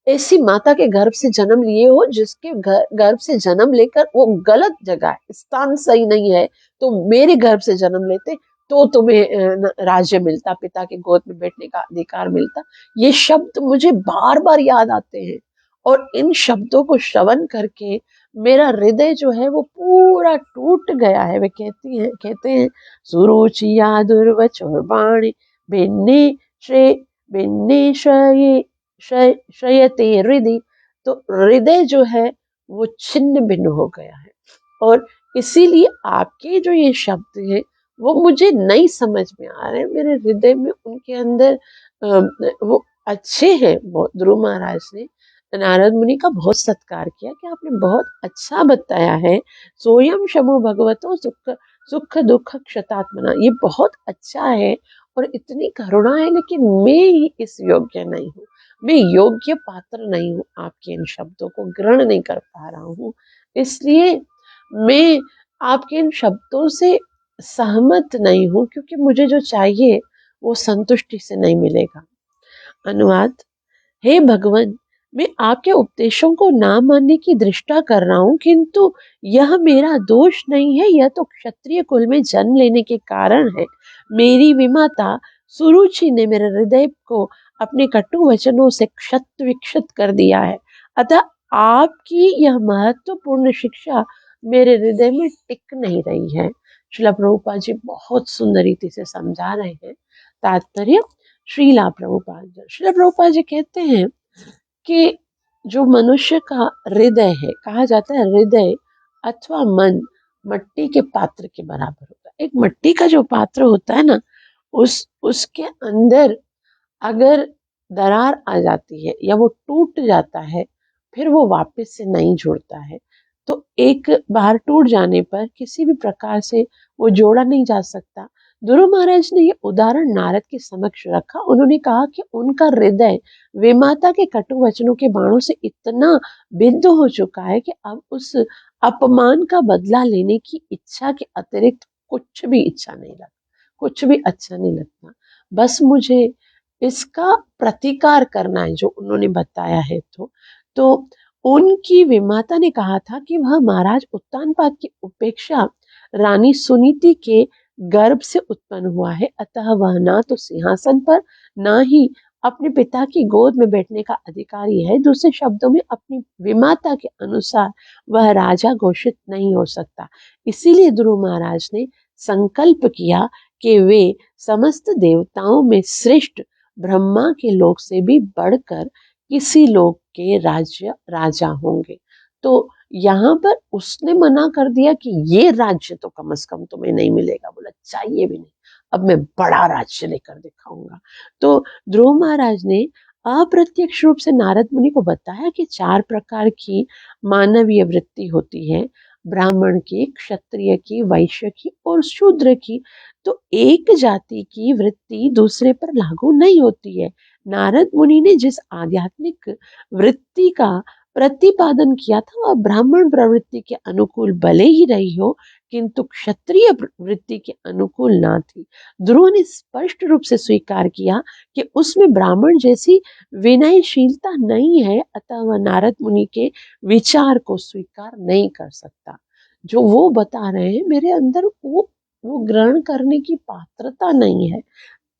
ऐसी माता के गर्भ से जन्म लिए हो जिसके गर्भ से जन्म लेकर वो गलत जगह है, स्थान सही नहीं है, तो मेरे गर्भ से जन्म लेते तो तुम्हें राज्य मिलता, पिता के गोद में बैठने का अधिकार मिलता। ये शब्द मुझे बार बार याद आते हैं और इन शब्दों को श्रवण करके मेरा हृदय जो है वो पूरा टूट गया है। वे कहते हैं सुरुचिया दुर्वचोर बाणी भिन्ने श्रे भिन्ने श्रयते हृदय। तो हृदय जो है वो छिन्न भिन्न हो गया है और इसीलिए आपके जो ये शब्द हैं वो मुझे नहीं समझ में आ रहे हैं। मेरे हृदय में उनके अंदर वो अच्छे हैं। ध्रुव महाराज ने नारद मुनि का बहुत सत्कार किया कि आपने बहुत अच्छा बताया है। सोयम शमो भगवतो सुख सुख दुख क्षतात्मना, ये बहुत अच्छा है और इतनी करुणा है, लेकिन मैं ही इस योग्य नहीं हूँ, मैं योग्य पात्र नहीं हूँ, आपके इन शब्दों को ग्रहण नहीं कर पा रहा हूँ, इसलिए मैं आपके इन शब्दों से सहमत नहीं हूँ, क्योंकि मुझे जो चाहिए वो संतुष्टि से नहीं मिलेगा। अनुवाद। हे भगवान, मैं आपके उपदेशों को ना मानने की दृष्टा कर रहा हूँ, किंतु यह मेरा दोष नहीं है, यह तो क्षत्रिय कुल में जन्म लेने के कारण है। मेरी विमाता सुरुचि ने मेरे हृदय को अपने कटु वचनों से क्षत विक्षत कर दिया है, अतः आपकी यह महत्वपूर्ण शिक्षा मेरे हृदय में टिक नहीं रही है। श्रील प्रभुपाद जी बहुत सुंदर रीति से समझा रहे हैं। तात्पर्य। श्रील प्रभुपाद जी कहते हैं कि जो मनुष्य का हृदय है, कहा जाता है हृदय अथवा मन मट्टी के पात्र के बराबर होता है। एक मट्टी का जो पात्र होता है ना, उसके अंदर अगर दरार आ जाती है या वो टूट जाता है, फिर वो वापस से नहीं जुड़ता है। तो एक बार टूट जाने पर किसी भी प्रकार से वो जोड़ा नहीं जा सकता। ध्रुव महाराज ने ये उदाहरण नारद के समक्ष रखा। उन्होंने कहा कि उनका हृदय विमाता के कटु वचनों के बाणों से इतना बिंदु हो चुका है कि अब उस अपमान का बदला लेने की इच्छा के अतिरिक्त कुछ भी इच्छा नहीं लगता, कुछ भी अच्छा नहीं लगता। बस मुझे इसका प्रतिकार करना है जो उन्होंने बताया है। तो उनकी विमाता ने कहा था कि वह महाराज उत्तानपाद की उपेक्षा रानी सुनीति के गर्भ से उत्पन्न हुआ है, अतः वह ना तो सिंहासन पर ना ही अपने पिता की गोद में बैठने का अधिकारी है। दूसरे शब्दों में अपनी विमाता के अनुसार वह राजा घोषित नहीं हो सकता। इसीलिए ध्रुव महाराज ने संकल्प किया कि वे समस्त देवताओं में श्रेष्ठ ब्रह्मा के लोक से भी बढ़कर किसी लोक के राज्य राजा होंगे। तो यहाँ पर उसने मना कर दिया कि ये राज्य तो कम से कम तुम्हें नहीं मिलेगा, बोला चाहिए भी नहीं, अब मैं बड़ा राज्य लेकर दिखाऊंगा। तो ध्रुव महाराज ने अप्रत्यक्ष रूप से नारद मुनि को बताया कि 4 प्रकार की मानवीय वृत्ति होती है, ब्राह्मण की, क्षत्रिय की, वैश्य की और शूद्र की। तो एक जाति की वृत्ति दूसरे पर लागू नहीं होती है। नारद मुनि ने जिस आध्यात्मिक वृत्ति का प्रतिपादन किया था वह ब्राह्मण प्रवृत्ति के अनुकूल भले ही रही हो, किंतु क्षत्रिय वृत्ति के अनुकूल ना थी। ध्रुव ने स्पष्ट रूप से स्वीकार किया कि उसमें ब्राह्मण जैसी विनयशीलता नहीं है, अतः वह नारद मुनि के विचार को स्वीकार नहीं कर सकता। जो वो बता रहे हैं मेरे अंदर वो ग्रहण करने की पात्रता नहीं है।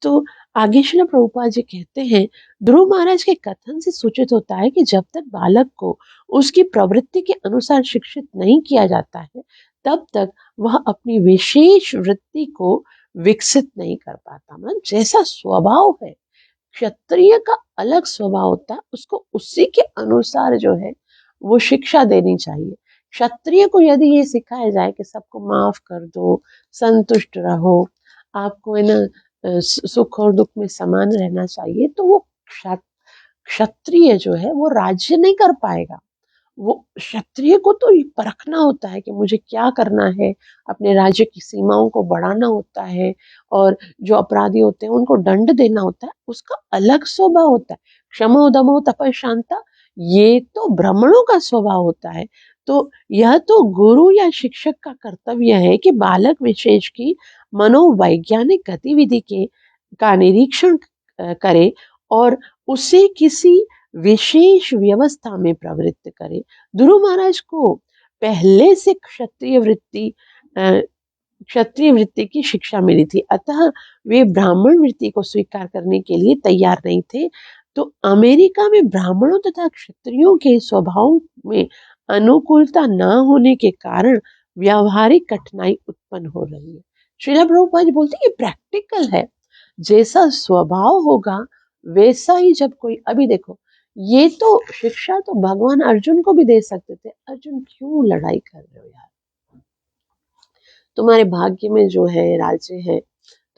तो आगे श्रील प्रभुपाद जी कहते हैं, ध्रुव महाराज के कथन से सूचित होता है कि जब तक बालक को उसकी प्रवृत्ति के अनुसार शिक्षित नहीं किया जाता है, तब तक वह अपनी विशेष वृत्ति को विकसित नहीं कर पाता। मतलब जैसा स्वभाव है, क्षत्रिय का अलग स्वभाव होता है, उसको उसी के अनुसार जो है वो शिक्षा देनी चाहिए। क्षत्रिय को यदि ये सिखाया जाए कि सबको माफ कर दो, संतुष्ट रहो, आपको है ना सुख और दुख में समान रहना चाहिए, तो वो क्षत्रिय जो है वो राज्य नहीं कर पाएगा। वो क्षत्रिय को तो ये परखना होता है कि मुझे क्या करना है, अपने राज्य की सीमाओं को बढ़ाना होता है और जो अपराधी होते हैं उनको दंड देना होता है। उसका अलग स्वभाव होता है। क्षमो दमो तप शांता, ये तो ब्राह्मणों का स्वभाव होता है। तो यह तो गुरु या शिक्षक का कर्तव्य है कि बालक विशेष की मनोवैज्ञानिक गतिविधि के का निरीक्षण करे और उसे किसी विशेष व्यवस्था में प्रवृत्त करे। ध्रुव महाराज को पहले से क्षत्रिय वृत्ति की शिक्षा मिली थी, अतः वे ब्राह्मण वृत्ति को स्वीकार करने के लिए तैयार नहीं थे। तो अमेरिका में ब्राह्मणों तथा क्षत्रियों के स्वभाव में अनुकूलता न होने के कारण व्यावहारिक कठिनाई उत्पन्न हो रही है। श्रीला प्रभुपाद जी बोलते हैं ये प्रैक्टिकल है, जैसा स्वभाव होगा वैसा ही जब कोई, अभी देखो ये तो शिक्षा तो भगवान अर्जुन को भी दे सकते थे, अर्जुन क्यों लड़ाई कर रहे हो यार, तुम्हारे भाग्य में जो है राज्य है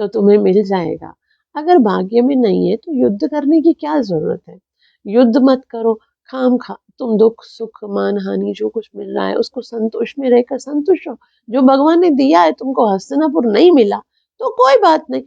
तो तुम्हें मिल जाएगा, अगर भाग्य में नहीं है तो युद्ध करने की क्या जरूरत है, युद्ध मत करो, खाम खा तुम दुख सुख मान हानि जो कुछ मिल रहा है उसको संतोष में रहकर संतुष्ट हो। जो भगवान ने दिया है, तुमको हस्तिनापुर नहीं मिला तो कोई बात नहीं,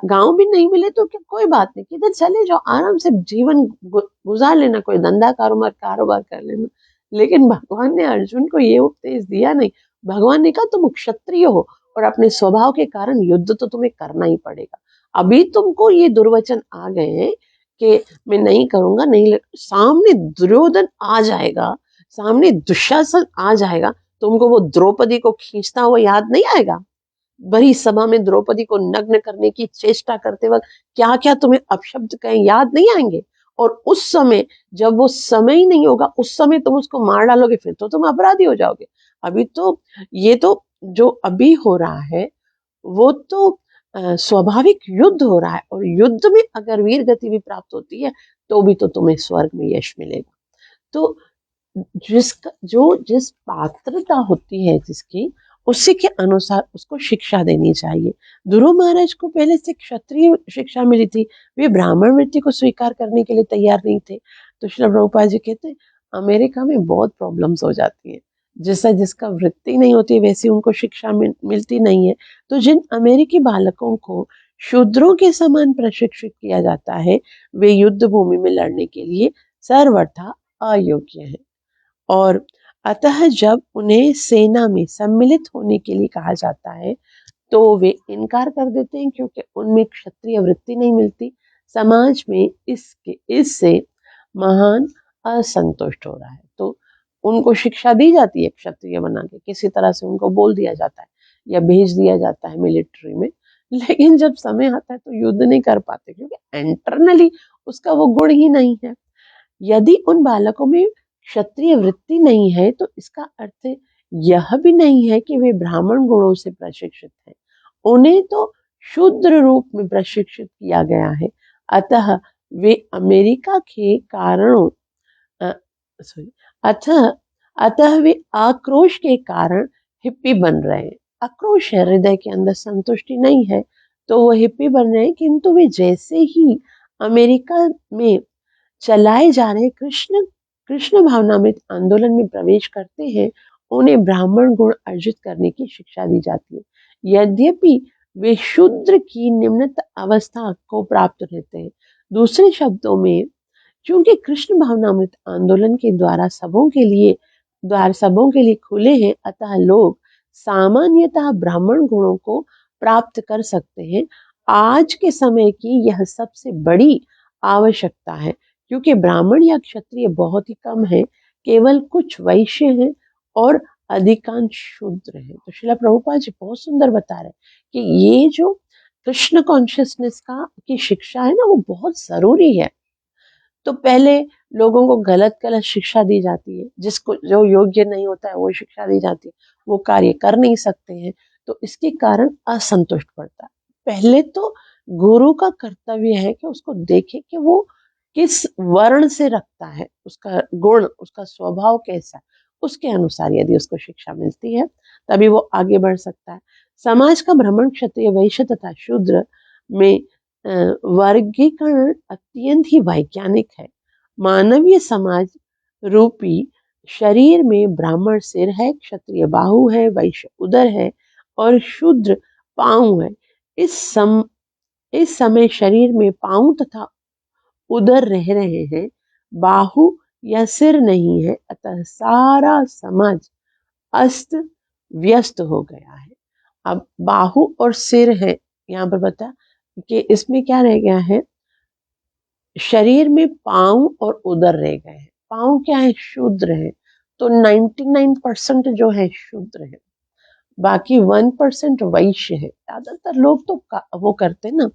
गांव भी नहीं मिले तो कोई बात नहीं, किधर चले जाओ, आराम से जीवन गुजार लेना, कोई धंधा कारोबार कर लेना। लेकिन भगवान ने अर्जुन को ये उपदेश दिया नहीं, भगवान ने कहा तुम क्षत्रिय हो और अपने स्वभाव के कारण युद्ध तो तुम्हें करना ही पड़ेगा। अभी तुमको ये दुर्वचन आ गए हैं कि मैं नहीं करूंगा, नहीं सामने दुर्योधन आ जाएगा, सामने दुशासन आ जाएगा, तुमको वो द्रौपदी को खींचता हुआ याद नहीं आएगा, बड़ी सभा में द्रौपदी को नग्न करने की चेष्टा करते वक्त क्या क्या तुम्हें अपशब्द कहें याद नहीं आएंगे, और उस समय जब वो समय ही नहीं होगा उस समय तुम उसको मार डालोगे, फिर तो तुम अपराधी हो जाओगे। अभी तो ये तो जो अभी हो रहा है वो तो स्वाभाविक युद्ध हो रहा है, और युद्ध में अगर वीर गति भी प्राप्त होती है तो भी तो तुम्हें स्वर्ग में यश मिलेगा। तो जिस पात्रता होती है जिसकी, उसी के अनुसार उसको शिक्षा देनी चाहिए। ध्रुव महाराज को पहले से क्षत्रिय शिक्षा मिली थी, वे ब्राह्मण वृत्ति को स्वीकार करने के लिए तैयार नहीं थे। तो श्रील प्रभुपाद जी कहते हैं अमेरिका में बहुत प्रॉब्लम्स हो जाती है, जैसा जिसका वृत्ति नहीं होती वैसी उनको शिक्षा मिलती नहीं है। तो जिन अमेरिकी बालकों को शूद्रों के समान प्रशिक्षित किया जाता है वे युद्ध भूमि में लड़ने के लिए सर्वथा अयोग्य है, और अतः जब उन्हें सेना में सम्मिलित होने के लिए कहा जाता है तो वे इनकार कर देते हैं, क्योंकि उनमें क्षत्रिय वृत्ति नहीं मिलती। समाज में इससे महान असंतुष्ट हो रहा है, तो उनको शिक्षा दी जाती है क्षत्रिय बना के, किसी तरह से उनको बोल दिया जाता है या भेज दिया जाता है मिलिट्री में, लेकिन जब समय आता है तो युद्ध नहीं कर पाते, क्योंकि इंटरनली उसका वो गुण ही नहीं है। यदि उन बालकों में क्षत्रिय वृत्ति नहीं है तो इसका अर्थ यह भी नहीं है कि वे ब्राह्मण गुणों से प्रशिक्षित हैं, उन्हें तो शूद्र रूप में प्रशिक्षित किया गया है। अतः वे अमेरिका के कारणों अतः अतः वे आक्रोश के कारण हिप्पी बन रहे हैं। आक्रोश है, हृदय के अंदर संतुष्टि नहीं है तो वो हिप्पी बन रहे हैं, किंतु वे जैसे ही अमेरिका में चलाए जा रहे कृष्ण भावनामृत आंदोलन में प्रवेश करते हैं, उन्हें ब्राह्मण गुण अर्जित करने की शिक्षा दी जाती है, यद्यपि वे शूद्र की निम्नतम अवस्था को प्राप्त रहते हैं। दूसरे शब्दों में, क्योंकि कृष्ण भावनामृत आंदोलन के द्वार सबों के लिए खुले हैं, अतः लोग सामान्यतः ब्राह्मण गुणों को प्राप्त कर सकते हैं। आज के समय की यह सबसे बड़ी आवश्यकता है, क्योंकि ब्राह्मण या क्षत्रिय बहुत ही कम है, केवल कुछ वैश्य हैं और अधिकांश शूद्र हैं। तो श्रीला प्रभुपाद जी बहुत सुंदर बता रहे हैं कि ये जो कृष्ण कॉन्शियसनेस की शिक्षा है ना, वो बहुत जरूरी है। तो पहले लोगों को गलत गलत शिक्षा दी जाती है, जिसको जो योग्य नहीं होता है वो शिक्षा दी जाती है, वो कार्य कर नहीं सकते हैं, तो इसके कारण असंतुष्ट पड़ता है। पहले तो गुरु का कर्तव्य है कि उसको देखे कि वो किस वर्ण से रखता है, उसका गुण उसका स्वभाव कैसा है, उसके अनुसार यदि उसको शिक्षा मिलती है तभी वो आगे बढ़ सकता है। समाज का भ्रमण क्षत्रिय वैश्य तथा शूद्र में वर्गीकरण अत्यंत ही वैज्ञानिक है। मानवीय समाज रूपी शरीर में ब्राह्मण सिर है, क्षत्रिय बाहु है, वैश्य उदर है और शूद्र पांव है। इस समय शरीर में पांव तथा उदर रह रहे हैं, बाहु या सिर नहीं है, अतः सारा समाज अस्त व्यस्त हो गया है। अब बाहु और सिर है, यहाँ पर बता कि इसमें क्या रह गया है, शरीर में पांव और उदर रह गए हैं। पांव क्या है, शूद्र है, तो 99% जो है शूद्र है, बाकी 1% वैश्य है। ज्यादातर लोग तो वो करते हैं ना,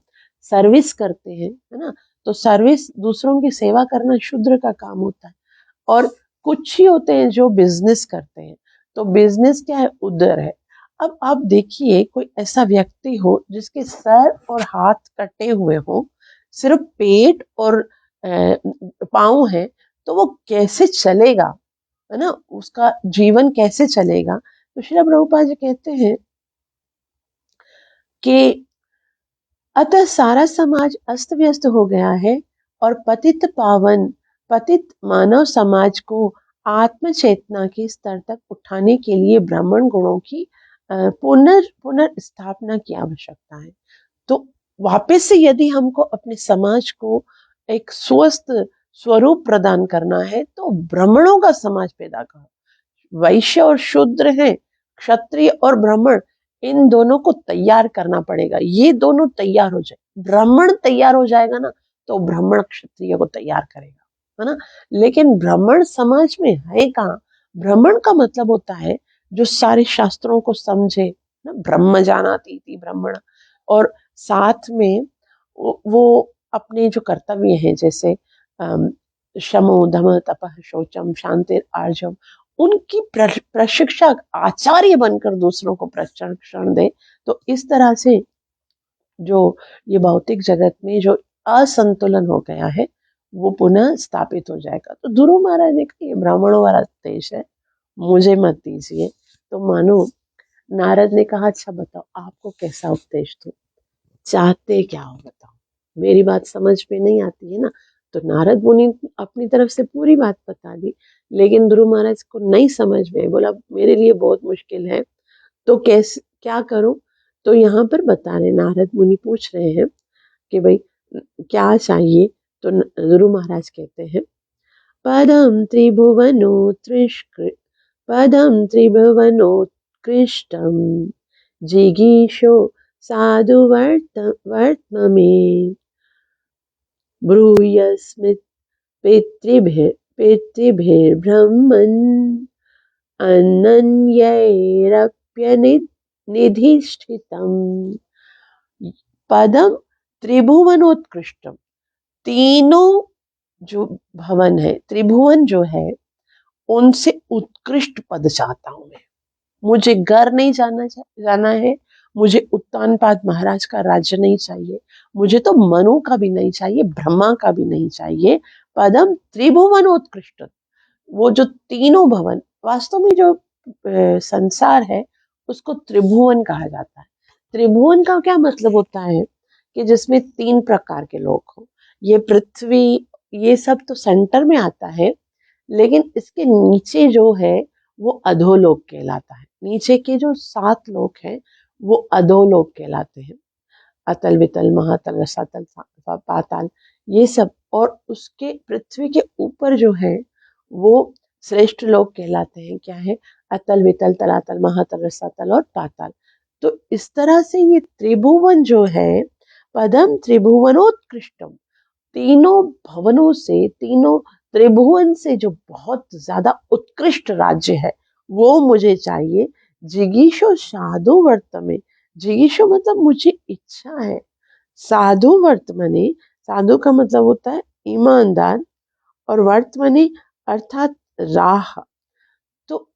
सर्विस करते हैं, है ना, तो सर्विस, दूसरों की सेवा करना शूद्र का काम होता है। और कुछ ही होते हैं जो बिजनेस करते हैं, तो बिजनेस क्या है, उधर है। अब आप देखिए कोई ऐसा व्यक्ति हो जिसके सर और हाथ कटे हुए हो, सिर्फ पेट और पाँव है, तो वो कैसे चलेगा, है ना, उसका जीवन कैसे चलेगा। तो श्री प्रभुपाद जी कहते हैं कि अतः सारा समाज अस्त व्यस्त हो गया है और पतित मानव समाज को आत्म चेतना के स्तर तक उठाने के लिए ब्राह्मण गुणों की पुनर्स्थापना की आवश्यकता है। तो वापस से यदि हमको अपने समाज को एक स्वस्थ स्वरूप प्रदान करना है, तो ब्राह्मणों का समाज पैदा करो। वैश्य और शूद्र हैं, क्षत्रिय और ब्राह्मण, इन दोनों को तैयार करना पड़ेगा। ये दोनों तैयार हो जाए, ब्राह्मण तैयार हो जाएगा ना, तो ब्राह्मण क्षत्रिय को तैयार करेगा, है ना। लेकिन ब्राह्मण समाज में है कहाँ। ब्राह्मण का मतलब होता है जो सारे शास्त्रों को समझे ना, ब्रह्म जानाति इति ब्राह्मण, और साथ में वो अपने जो कर्तव्य हैं, जैसे शमो दम तपः शौचम शांतिर आर्जव, उनकी प्रशिक्षक आचार्य बनकर दूसरों को प्रशिक्षण दे। तो इस तरह से जो ये भौतिक जगत में जो असंतुलन हो गया है, वो पुनः स्थापित हो जाएगा। तो ध्रुव महाराज ने कहा ये ब्राह्मणों वाला देश है, मुझे मत दीजिए। तो मानो नारद ने कहा अच्छा बताओ आपको कैसा उपदेश दूं, चाहते क्या हो बताओ, मेरी बात समझ में नहीं आती है ना। तो नारद मुनि अपनी तरफ से पूरी बात बता दी, लेकिन ध्रुव महाराज को नहीं समझ में, बोला मेरे लिए बहुत मुश्किल है, तो कैसे क्या करूं। तो यहाँ पर बता रहे, नारद मुनि पूछ रहे हैं कि भाई क्या चाहिए। तो ध्रुव महाराज कहते हैं पदम त्रिभुवनोत्कृष्टम जिगीषो साधु वर्त्म में ब्रूयस्मित् पितृभिर्ब्रह्मन् अनन्यैरप्यनिधिष्ठितम्। पदम त्रिभुवनोत्कृष्टम, तीनों जो भवन है, त्रिभुवन जो है, उनसे उत्कृष्ट पद चाहता हूं मैं। मुझे घर नहीं जाना है, मुझे उत्तानपाद महाराज का राज्य नहीं चाहिए, मुझे तो मनु का भी नहीं चाहिए, ब्रह्मा का भी नहीं चाहिए। पदम त्रिभुवनोत्कृष्ट, वो जो तीनों भवन, वास्तव में जो संसार है उसको त्रिभुवन कहा जाता है। त्रिभुवन का क्या मतलब होता है कि जिसमें 3 प्रकार के लोग हो। ये पृथ्वी, ये सब तो सेंटर में आता है, लेकिन इसके नीचे जो है वो अधोलोक कहलाता है। नीचे के जो 7 लोक हैं वो अधोलोक कहलाते हैं, अतल वितल महातल रसातल पाताल, ये सब। और उसके पृथ्वी के ऊपर जो है वो श्रेष्ठ लोक कहलाते हैं। क्या है, अतल वितल तलातल महातल रसातल और पाताल। तो इस तरह से ये त्रिभुवन जो है, पदम त्रिभुवनोत्कृष्टम, तीनों भवनों से, तीनों त्रिभुवन से जो बहुत ज्यादा उत्कृष्ट राज्य है वो मुझे चाहिए। जिगीषो साधु वर्तमे, जिगीषो मतलब मुझे इच्छा है, साधु वर्तमने, साधु का मतलब होता है ईमानदार, और वर्तमने अर्थात राह। तो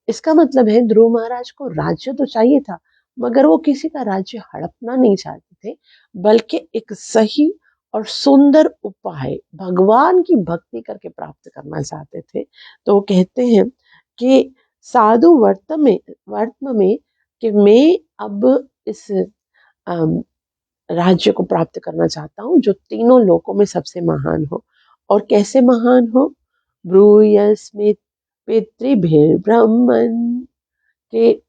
इसका मतलब है ध्रुव महाराज को राज्य तो चाहिए था, मगर वो किसी का राज्य हड़पना नहीं चाहते थे, बल्कि एक सही और सुंदर उपाय भगवान की भक्ति करके प्राप्त करना चाहते थे। तो वो कहते हैं कि साधु वर्तम में कि मैं अब इस राज्य को प्राप्त करना चाहता हूँ जो तीनों लोकों में सबसे महान हो। और कैसे महान हो, ब्रूयस्मित पितृभिर्ब्रह्मन्, के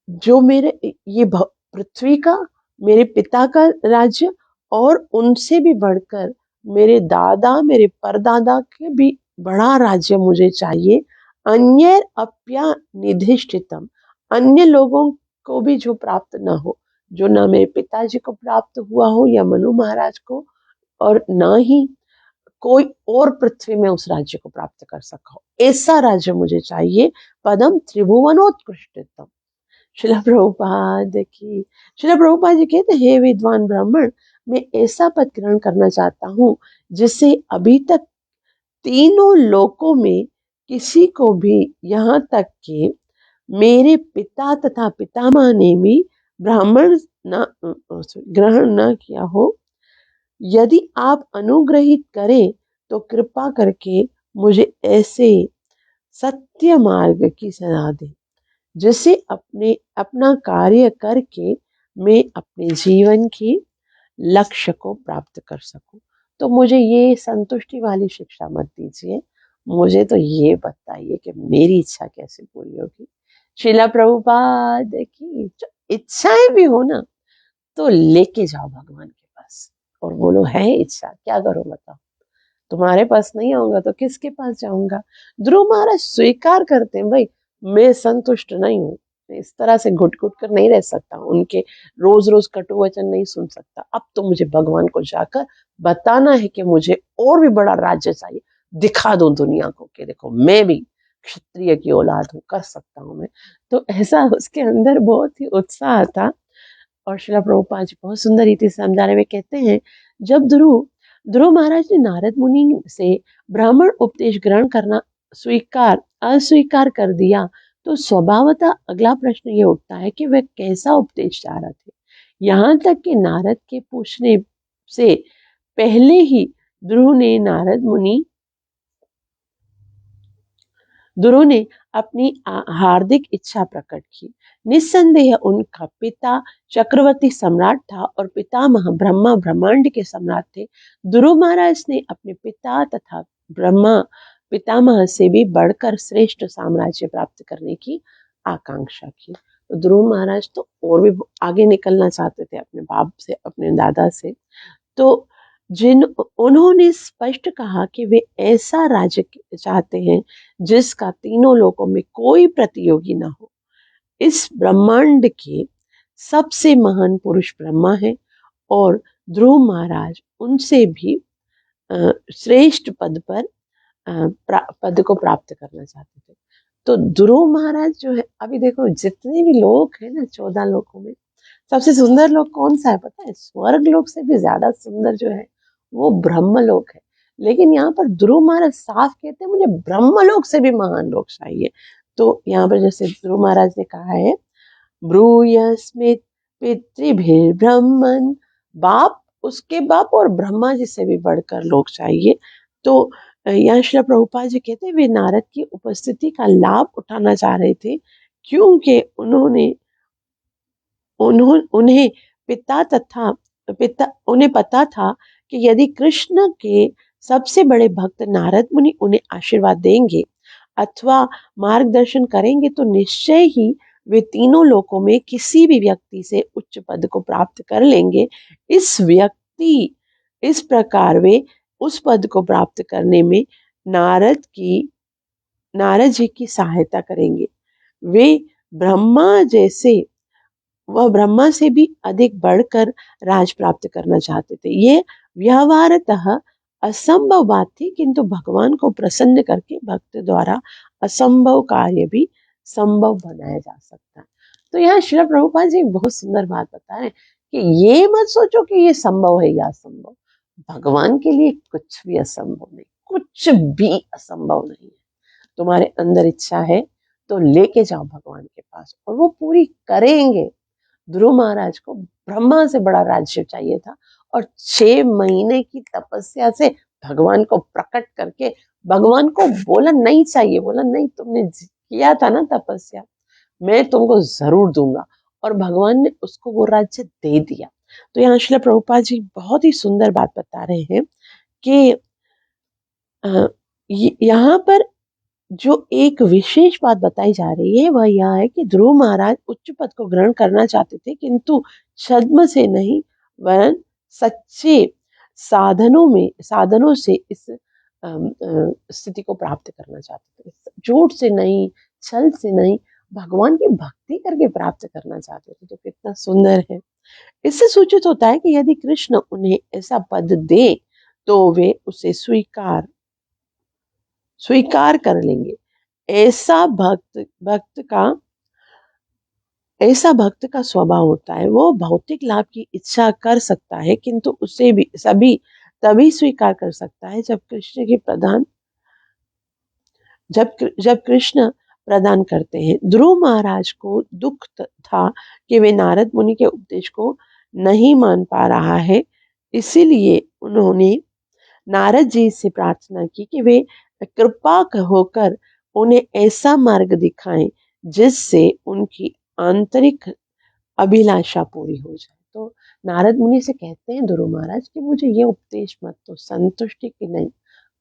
जो मेरे ये पृथ्वी का, मेरे पिता का राज्य, और उनसे भी बढ़कर मेरे दादा, मेरे परदादा के भी बड़ा राज्य मुझे चाहिए, अन्य अप्या निधिष्ठितम, अन्य लोगों को भी जो प्राप्त ना हो, जो ना मेरे पिताजी को प्राप्त हुआ हो या मनु महाराज को, और ना ही कोई और पृथ्वी में उस राज्य को प्राप्त कर सका हो, ऐसा राज्य मुझे चाहिए। पदम त्रिभुवनोत्कृष्टतम। शिला प्रभुपाद की शिला प्रभुपाद जी कहते, हे विद्वान ब्राह्मण, मैं ऐसा पद ग्रहण करना चाहता हूँ जिससे अभी तक तीनों लोकों में किसी को भी, यहाँ तक कि मेरे पिता तथा पितामह ने भी ब्राह्मण न ग्रहण न किया हो। यदि आप अनुग्रहित करें तो कृपा करके मुझे ऐसे सत्य मार्ग की सलाह दें जिससे अपना कार्य करके मैं अपने जीवन की लक्ष्य को प्राप्त कर सकूं। तो मुझे ये संतुष्टि वाली शिक्षा मत दीजिए, मुझे तो ये बताइए कि मेरी इच्छा कैसे पूरी होगी। शिला प्रभुपाद की जो इच्छाएं भी हो ना, तो लेके जाओ भगवान के पास और बोलो, है इच्छा, क्या करो बताओ। तुम्हारे पास नहीं आऊंगा तो किसके पास जाऊंगा। ध्रुव महाराज स्वीकार करते हैं, भाई मैं संतुष्ट नहीं हूँ, मैं इस तरह से घुट घुट कर नहीं रह सकता, उनके रोज रोज कटु वचन नहीं सुन सकता। अब तो मुझे भगवान को जाकर बताना है कि मुझे और भी बड़ा राज्य चाहिए, दिखा दो दुनिया को कि देखो मैं भी क्षत्रिय की औलाद हूँ, कर सकता हूँ मैं। तो ऐसा उसके अंदर बहुत ही उत्साह था। और श्रीला प्रभुपाद जी बहुत सुंदर रीति से समझाने में कहते हैं, जब ध्रुव ध्रुव महाराज ने नारद मुनि से ब्राह्मण उपदेश ग्रहण करना अस्वीकार कर दिया, तो स्वभावतः अगला प्रश्न ये उठता है कि वे कैसा उपदेश चाह रहे थे। यहाँ तक कि नारद के पूछने से पहले ही ध्रुव ने ध्रुव ने अपनी हार्दिक इच्छा प्रकट की। निस्संदेह उनका पिता चक्रवर्ती सम्राट था और पितामह ब्रह्मा ब्रह्मांड के सम्राट थे। ध्रुव महाराज ने अपने पिता तथा ब्रह्मा पितामह से भी बढ़कर श्रेष्ठ साम्राज्य प्राप्त करने की आकांक्षा की। तो ध्रुव महाराज तो और भी आगे निकलना चाहते थे अपने बाप से, अपने दादा से। तो उन्होंने स्पष्ट कहा कि वे ऐसा राज्य चाहते हैं जिसका तीनों लोकों में कोई प्रतियोगी ना हो। इस ब्रह्मांड के सबसे महान पुरुष ब्रह्मा है और ध्रुव महाराज उनसे भी श्रेष्ठ पद को प्राप्त करना चाहते थे। तो ध्रुव महाराज जो है, अभी देखो जितने भी लोग हैं ना 14 लोकों में, सबसे सुंदर लोक कौन सा है पता है? स्वर्ग लोक से भी ज्यादा सुंदर जो है वो ब्रह्मलोक है। लेकिन यहाँ पर ध्रुव महाराज साफ कहते हैं, मुझे ब्रह्मलोक से भी महान लोक चाहिए। तो यहाँ पर जैसे ध्रुव महाराज ने कहा है, ब्रूयस्मित पितृभिर्ब्रह्मन्, बाप, उसके बाप और ब्रह्मा जी से भी बढ़कर लोग चाहिए। तो यहाँ श्री प्रभुपाद जी कहते हैं, वे नारद की उपस्थिति का लाभ उठाना चाह रहे थे, क्योंकि उन्हें उन्हें पता था कि यदि कृष्ण के सबसे बड़े भक्त नारद मुनि उन्हें आशीर्वाद देंगे अथवा मार्गदर्शन करेंगे तो निश्चय ही वे तीनों लोकों में किसी भी व्यक्ति से उच्च पद को प्राप्त कर लेंगे। इस प्रकार वे उस पद को प्राप्त करने में नारद जी की सहायता करेंगे। वे ब्रह्मा जैसे वह ब्रह्मा से भी अधिक बढ़कर राज प्राप्त करना चाहते थे। ये व्यवहारतः असंभव बात थी, किंतु भगवान को प्रसन्न करके भक्त द्वारा असंभव कार्य भी संभव बनाया जा सकता है। तो यहाँ श्री प्रभुपाद जी बहुत सुंदर बात बता रहे हैं कि ये मत सोचो कि ये संभव है या असंभव। भगवान के लिए कुछ भी असंभव नहीं, कुछ भी असंभव नहीं है। तुम्हारे अंदर इच्छा है तो लेके जाओ भगवान के पास और वो पूरी करेंगे। ध्रुव महाराज को ब्रह्मा से बड़ा राज्य चाहिए था और 6 महीने की तपस्या से भगवान को प्रकट करके भगवान को बोला नहीं चाहिए, बोला नहीं, तुमने किया था ना तपस्या, मैं तुमको जरूर दूंगा। और भगवान ने उसको वो राज्य दे दिया। तो यहाँ श्रील प्रभुपाद जी बहुत ही सुंदर बात बता रहे हैं कि यहाँ पर जो एक विशेष बात बताई जा रही है वह यह है कि ध्रुव महाराज उच्च पद को ग्रहण करना चाहते थे, किंतु छद्म से नहीं वरन सच्चे साधनों से इस स्थिति को प्राप्त करना चाहते थे। झूठ से नहीं, छल से नहीं, भगवान की भक्ति करके प्राप्त करना चाहते थे। तो कितना सुंदर है। इससे सूचित होता है कि यदि कृष्ण उन्हें ऐसा पद दे तो वे उसे स्वीकार कर लेंगे। ऐसा भक्त का स्वभाव होता है। वो भौतिक लाभ की इच्छा कर सकता है, किंतु उसे भी तभी स्वीकार कर सकता है जब कृष्ण प्रदान करते हैं। ध्रुव महाराज को दुख था कि वे नारद मुनि के उपदेश को नहीं मान पा रहा है। इसीलिए उन्होंने नारद जी से प्रार्थना की कि वे कृपा होकर उन्हें ऐसा मार्ग दिखाएं जिससे उनकी आंतरिक अभिलाषा पूरी हो जाए। तो नारद मुनि से कहते हैं ध्रुव महाराज कि मुझे ये उपदेश मत तो संतुष्टि की नहीं,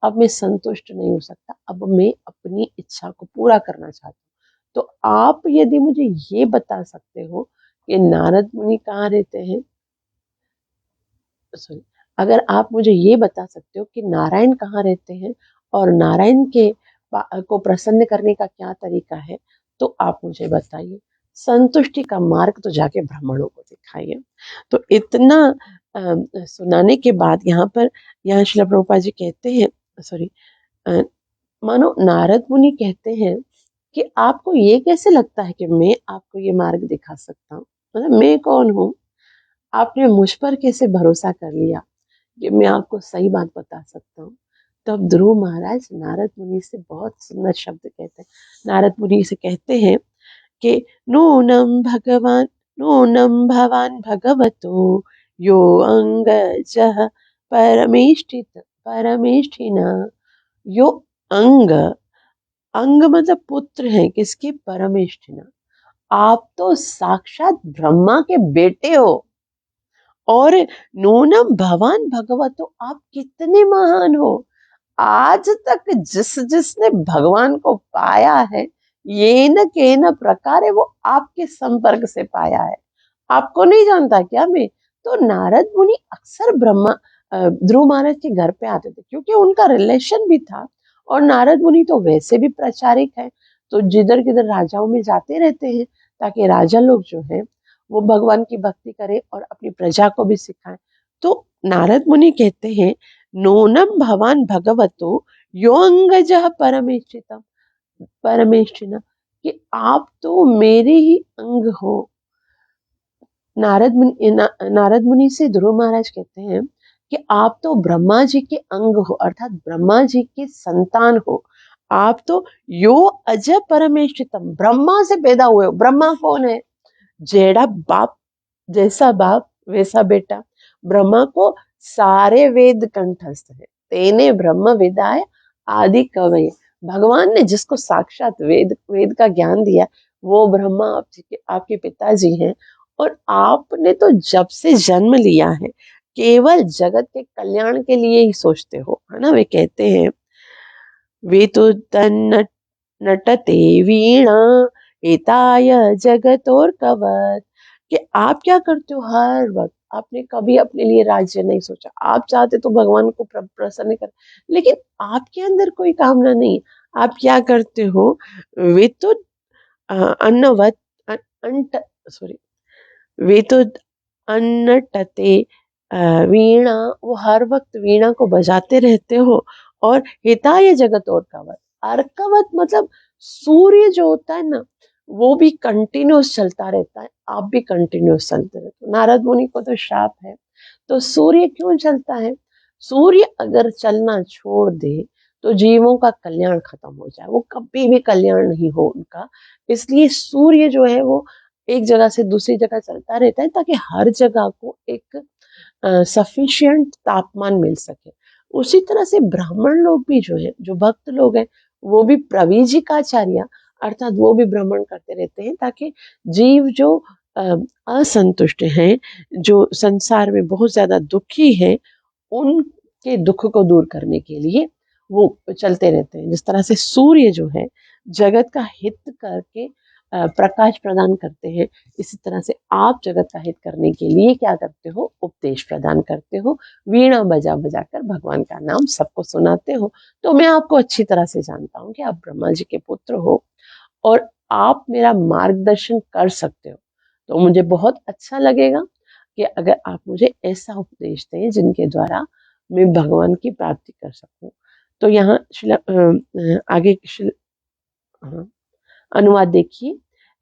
अब मैं संतुष्ट नहीं हो सकता, अब मैं अपनी इच्छा को पूरा करना चाहता हूँ। तो आप यदि मुझे ये बता सकते हो कि नारद मुनि कहाँ रहते हैं, सॉरी, अगर आप मुझे ये बता सकते हो कि नारायण कहाँ रहते हैं और नारायण को प्रसन्न करने का क्या तरीका है, तो आप मुझे बताइए। संतुष्टि का मार्ग तो जाके ब्राह्मणों को दिखाइए। तो इतना सुनाने के बाद यहाँ श्रील प्रभुपाद जी कहते हैं, सॉरी, मानो नारद मुनि कहते हैं कि आपको ये कैसे लगता है कि मैं आपको ये मार्ग दिखा सकता हूँ, मतलब मैं कौन हूँ, आपने मुझ पर कैसे भरोसा कर लिया कि मैं आपको सही बात बता सकता हूँ। तब ध्रुव महाराज नारद मुनि से बहुत सुंदर शब्द कहते हैं। नारद मुनि से कहते हैं कि नूनम भवान भगवतो यो अंगजः परमेष्ठिना। यो अंग मतलब पुत्र है किसके, परमेष्ठिना। आप तो साक्षात ब्रह्मा के बेटे हो। और नूनम भवान भगवतो, आप कितने महान हो। आज तक जिसने भगवान को पाया है, ये न के न प्रकार वो आपके संपर्क से पाया है। आपको नहीं जानता क्या मैं? तो नारद मुनि अक्सर ध्रुव महाराज के घर पे आते थे क्योंकि उनका रिलेशन भी था। और नारद मुनि तो वैसे भी प्रचारिक है, तो जिधर किधर राजाओं में जाते रहते हैं ताकि राजा लोग जो है वो भगवान की भक्ति करें और अपनी प्रजा को भी सिखाएं। तो नारद मुनि कहते हैं नूनम भवान भगवतो यो अंगजः परमेष्ठिना, कि आप तो मेरे ही अंग हो। नारद मुनि से ध्रुव महाराज कहते हैं कि आप तो ब्रह्मा जी के अंग हो, अर्थात ब्रह्मा जी के संतान हो। आप तो यो अज परमेष्ठितम, ब्रह्मा से पैदा हुए हो। ब्रह्मा कौन है? जेड़ा बाप, जैसा बाप वैसा बेटा। ब्रह्मा को सारे वेद कंठस्थ है। तेने ब्रह्म विदाय आदि कवये। भगवान ने जिसको साक्षात वेद का ज्ञान दिया वो ब्रह्मा आपके पिताजी हैं। और आपने तो जब से जन्म लिया है केवल जगत के कल्याण के लिए ही सोचते हो, है ना। वे कहते हैं वे तो नटते वीणा हिताय जगत और कवच, कि आप क्या करते हो हर वक्त। आपने कभी अपने लिए राज्य नहीं सोचा। आप चाहते तो भगवान को प्रसन्न कर, लेकिन आपके अंदर कोई कामना नहीं। आप क्या करते हो, वे तो अन्नवत अंट सॉरी वे तो अन्नटते वीणा, वो हर वक्त वीणा को बजाते रहते हो। और हिताय जगत और कवच, अर्कवत मतलब सूर्य जो होता है ना, वो भी कंटिन्यूस चलता रहता है, आप भी कंटिन्यूस चलते रहते हो। नारद मुनि को तो शाप है, तो सूर्य क्यों चलता है? सूर्य अगर चलना छोड़ दे तो जीवों का कल्याण खत्म हो जाए, वो कभी भी कल्याण नहीं हो उनका। इसलिए सूर्य जो है वो एक जगह से दूसरी जगह चलता रहता है ताकि हर जगह को एक सफिशिएंट तापमान मिल सके। उसी तरह से ब्राह्मण लोग भी जो है, जो भक्त लोग हैं, वो भी प्रवीजिकाचार्य अर्थात वो भी भ्रमण करते रहते हैं ताकि जीव जो असंतुष्ट हैं, जो संसार में बहुत ज्यादा दुखी है, उनके दुख को दूर करने के लिए वो चलते रहते हैं। जिस तरह से सूर्य जो है जगत का हित करके प्रकाश प्रदान करते हैं, इसी तरह से आप जगत का हित करने के लिए क्या करते हो, उपदेश प्रदान करते हो, वीणा बजा बजा कर भगवान का नाम सबको सुनाते हो। तो मैं आपको अच्छी तरह से जानता हूँ कि आप ब्रह्मा जी के पुत्र हो और आप मेरा मार्गदर्शन कर सकते हो। तो मुझे बहुत अच्छा लगेगा कि अगर आप मुझे ऐसा उपदेश दें जिनके द्वारा मैं भगवान की प्राप्ति कर सकूं। तो यहाँ आगे हाँ, अनुवाद देखिए।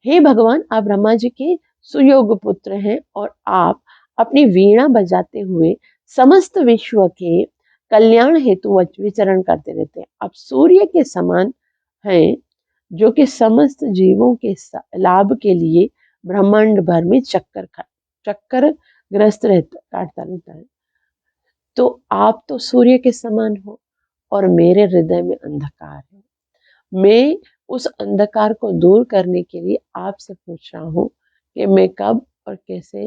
हे भगवान, आप ब्रह्मा जी के सुयोग्य पुत्र हैं और आप अपनी वीणा बजाते हुए समस्त विश्व के कल्याण हेतु विचरण करते रहते हैं। आप सूर्य के समान हैं जो कि समस्त जीवों के लाभ के लिए ब्रह्मांड भर में चक्कर ग्रस्त काटता रहता है। तो आप तो सूर्य के समान हो और मेरे हृदय में अंधकार है। मैं उस अंधकार को दूर करने के लिए आपसे पूछ रहा हूँ कि मैं कब और कैसे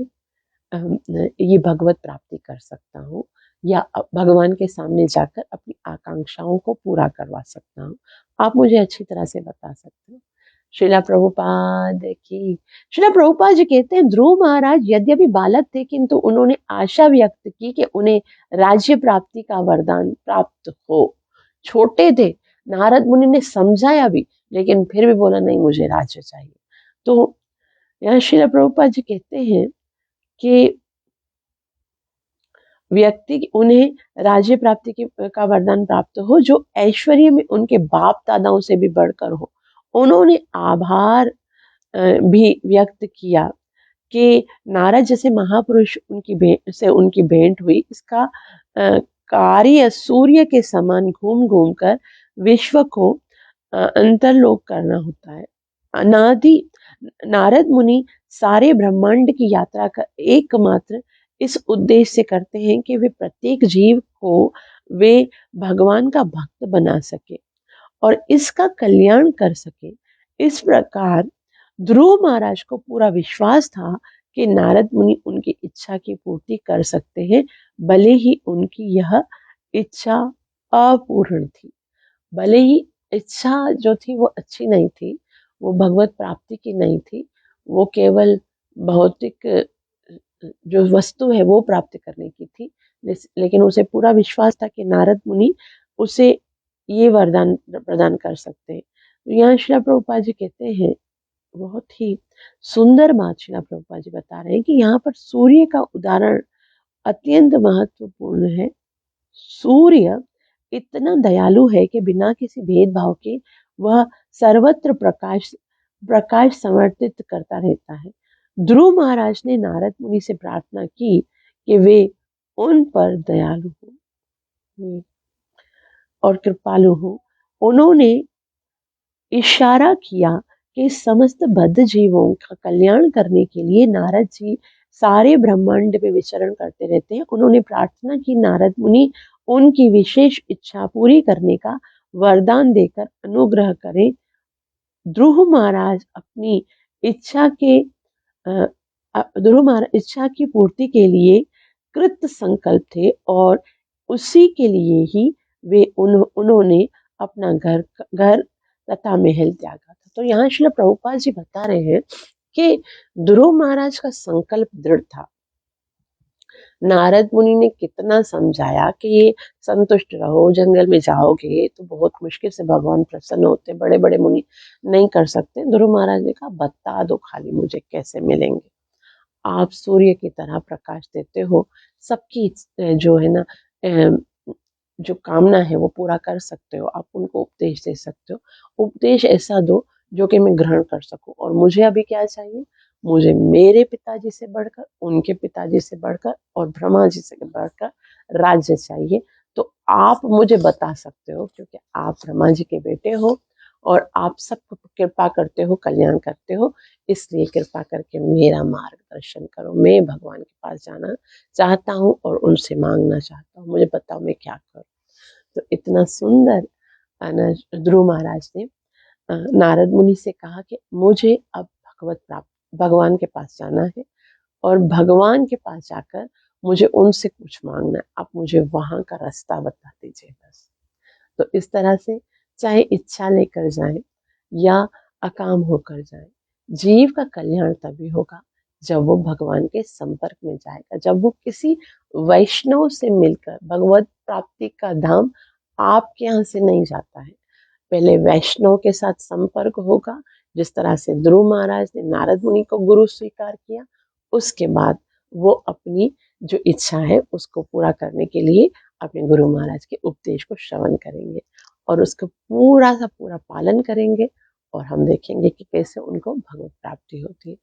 ये भगवत प्राप्ति कर सकता हूँ या भगवान के सामने जाकर अपनी आकांक्षाओं को पूरा करवा सकता हूँ। आप मुझे अच्छी तरह से बता सकते हो। श्रीला प्रभुपाद की। श्रीला प्रभुपाद जी कहते हैं, ध्रुव महाराज यद्यपि बालक थे किंतु उन्होंने आशा व्यक्त की कि उन्हें राज्य प्राप्ति का वरदान प्राप्त हो। छोटे थे, नारद मुनि ने समझाया भी, लेकिन फिर भी बोला नहीं, मुझे राज्य चाहिए। तो यहाँ श्रीला प्रभुपाद जी कहते हैं कि व्यक्ति उन्हें राज्य प्राप्ति का वरदान प्राप्त हो जो ऐश्वर्य में उनके बाप दादाओं से भी बढ़कर हो। उन्होंने आभार भी व्यक्त किया कि नारद जैसे महापुरुष उनकी भेंट हुई। इसका कार्य सूर्य के समान घूम घूम कर विश्व को अंतरलोक करना होता है। अनादि नारद मुनि सारे ब्रह्मांड की यात्रा का एकमात्र इस उद्देश्य से करते हैं कि वे प्रत्येक जीव को वे भगवान का भक्त बना सके और इसका कल्याण कर सके। इस प्रकार ध्रुव महाराज को पूरा विश्वास था कि नारद मुनि उनकी इच्छा की पूर्ति कर सकते हैं, भले ही उनकी यह इच्छा अपूर्ण थी। भले ही इच्छा जो थी वो अच्छी नहीं थी, वो भगवत प्राप्ति की नहीं थी, वो केवल भौतिक जो वस्तु है वो प्राप्त करने की थी। लेकिन उसे पूरा विश्वास था कि नारद मुनि उसे ये वरदान प्रदान कर सकते हैं। तो यहाँ श्रीला प्रभुपाद जी कहते हैं, बहुत ही सुंदर बात श्रीला प्रभुपाद जी बता रहे हैं कि यहाँ पर सूर्य का उदाहरण अत्यंत महत्वपूर्ण है। सूर्य इतना दयालु है कि बिना किसी भेदभाव के वह सर्वत्र प्रकाश प्रकाश समर्पित करता रहता है। ध्रुव महाराज ने नारद मुनि से प्रार्थना की कि वे उन पर दयालु हो और कृपालु हो। उन्होंने इशारा किया कि समस्त बद्ध जीवों का कल्याण करने के लिए नारद जी सारे ब्रह्मांड में विचरण करते रहते हैं। उन्होंने प्रार्थना की नारद मुनि उनकी विशेष इच्छा पूरी करने का वरदान देकर अनुग्रह करें। ध्रुव महाराज अपनी इच्छा के ध्रुव महाराज इच्छा की पूर्ति के लिए कृत संकल्प थे और उसी के लिए ही वे उन्होंने अपना घर तथा महल त्यागा था। तो यहाँ श्रील प्रभुपाद जी बता रहे हैं कि ध्रुव महाराज का संकल्प दृढ़ था। नारद मुनि ने कितना समझाया कि ये संतुष्ट रहो, जंगल में जाओगे तो बहुत मुश्किल से भगवान प्रसन्न होते, बड़े बड़े मुनि नहीं कर सकते। ध्रुव महाराज ने कहा, बता दो खाली मुझे कैसे मिलेंगे। आप सूर्य की तरह प्रकाश देते हो, सबकी जो है ना जो कामना है वो पूरा कर सकते हो। आप उनको उपदेश दे सकते हो। उपदेश ऐसा दो जो कि मैं ग्रहण कर सकूं। और मुझे अभी क्या चाहिए, मुझे मेरे पिताजी से बढ़कर, उनके पिताजी से बढ़कर और ब्रह्मा जी से बढ़कर राज्य चाहिए। तो आप मुझे बता सकते हो क्योंकि आप ब्रह्मा जी के बेटे हो और आप सबको कृपा करते हो, कल्याण करते हो। इसलिए कृपा करके मेरा मार्गदर्शन करो। मैं भगवान के पास जाना चाहता हूँ और उनसे मांगना चाहता हूँ। मुझे बताओ मैं क्या करूँ। तो इतना सुंदर ध्रुव महाराज ने नारद मुनि से कहा कि मुझे अब भगवान के पास जाना है और भगवान के पास जाकर मुझे उनसे कुछ मांगना है। आप मुझे वहां का रास्ता बता दीजिए बस। तो इस तरह से चाहे इच्छा लेकर जाए या अकाम होकर जाए, जीव का कल्याण तभी होगा जब वो भगवान के संपर्क में जाएगा, जब वो किसी वैष्णव से मिलकर भगवत प्राप्ति का धाम आपके यहाँ से नहीं जाता है। पहले वैष्णव के साथ संपर्क होगा, जिस तरह से ध्रुव महाराज ने नारद मुनि को गुरु स्वीकार किया। उसके बाद वो अपनी जो इच्छा है उसको पूरा करने के लिए अपने गुरु महाराज के उपदेश को श्रवण करेंगे और उसका पूरा सा पूरा पालन करेंगे, और हम देखेंगे कि कैसे उनको भगवत प्राप्ति होती है।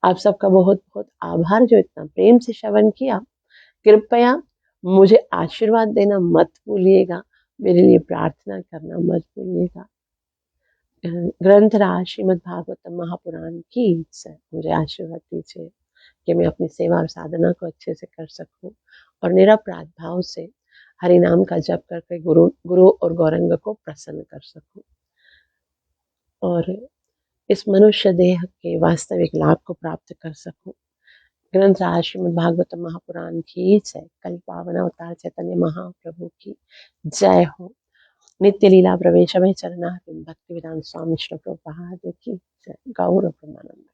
आप सबका बहुत बहुत आभार जो इतना प्रेम से श्रवण किया। कृपया मुझे आशीर्वाद देना मत भूलिएगा, मेरे लिए प्रार्थना करना मत भूलिएगा। ग्रंथराज श्रीमद् भागवतम महापुराण की जय। मुझे आशीर्वाद दीजिए कि मैं अपनी सेवा और साधना को अच्छे से कर सकूं और निरपराध भाव से हरि नाम का जप करके गुरु और गौरंग को प्रसन्न कर सकूं और इस मनुष्य देह के वास्तविक लाभ को प्राप्त कर सकूं। ग्रंथराज श्रीमद् भागवतम महापुराण की जय। कल पावन अवतार चैतन्य महाप्रभु की जय हो। नित्य लीला प्रवेश में चरणार्विंद भक्ति वेदांत स्वामी श्री प्रभुपाद की जय। गौर ब्रह्मानंद।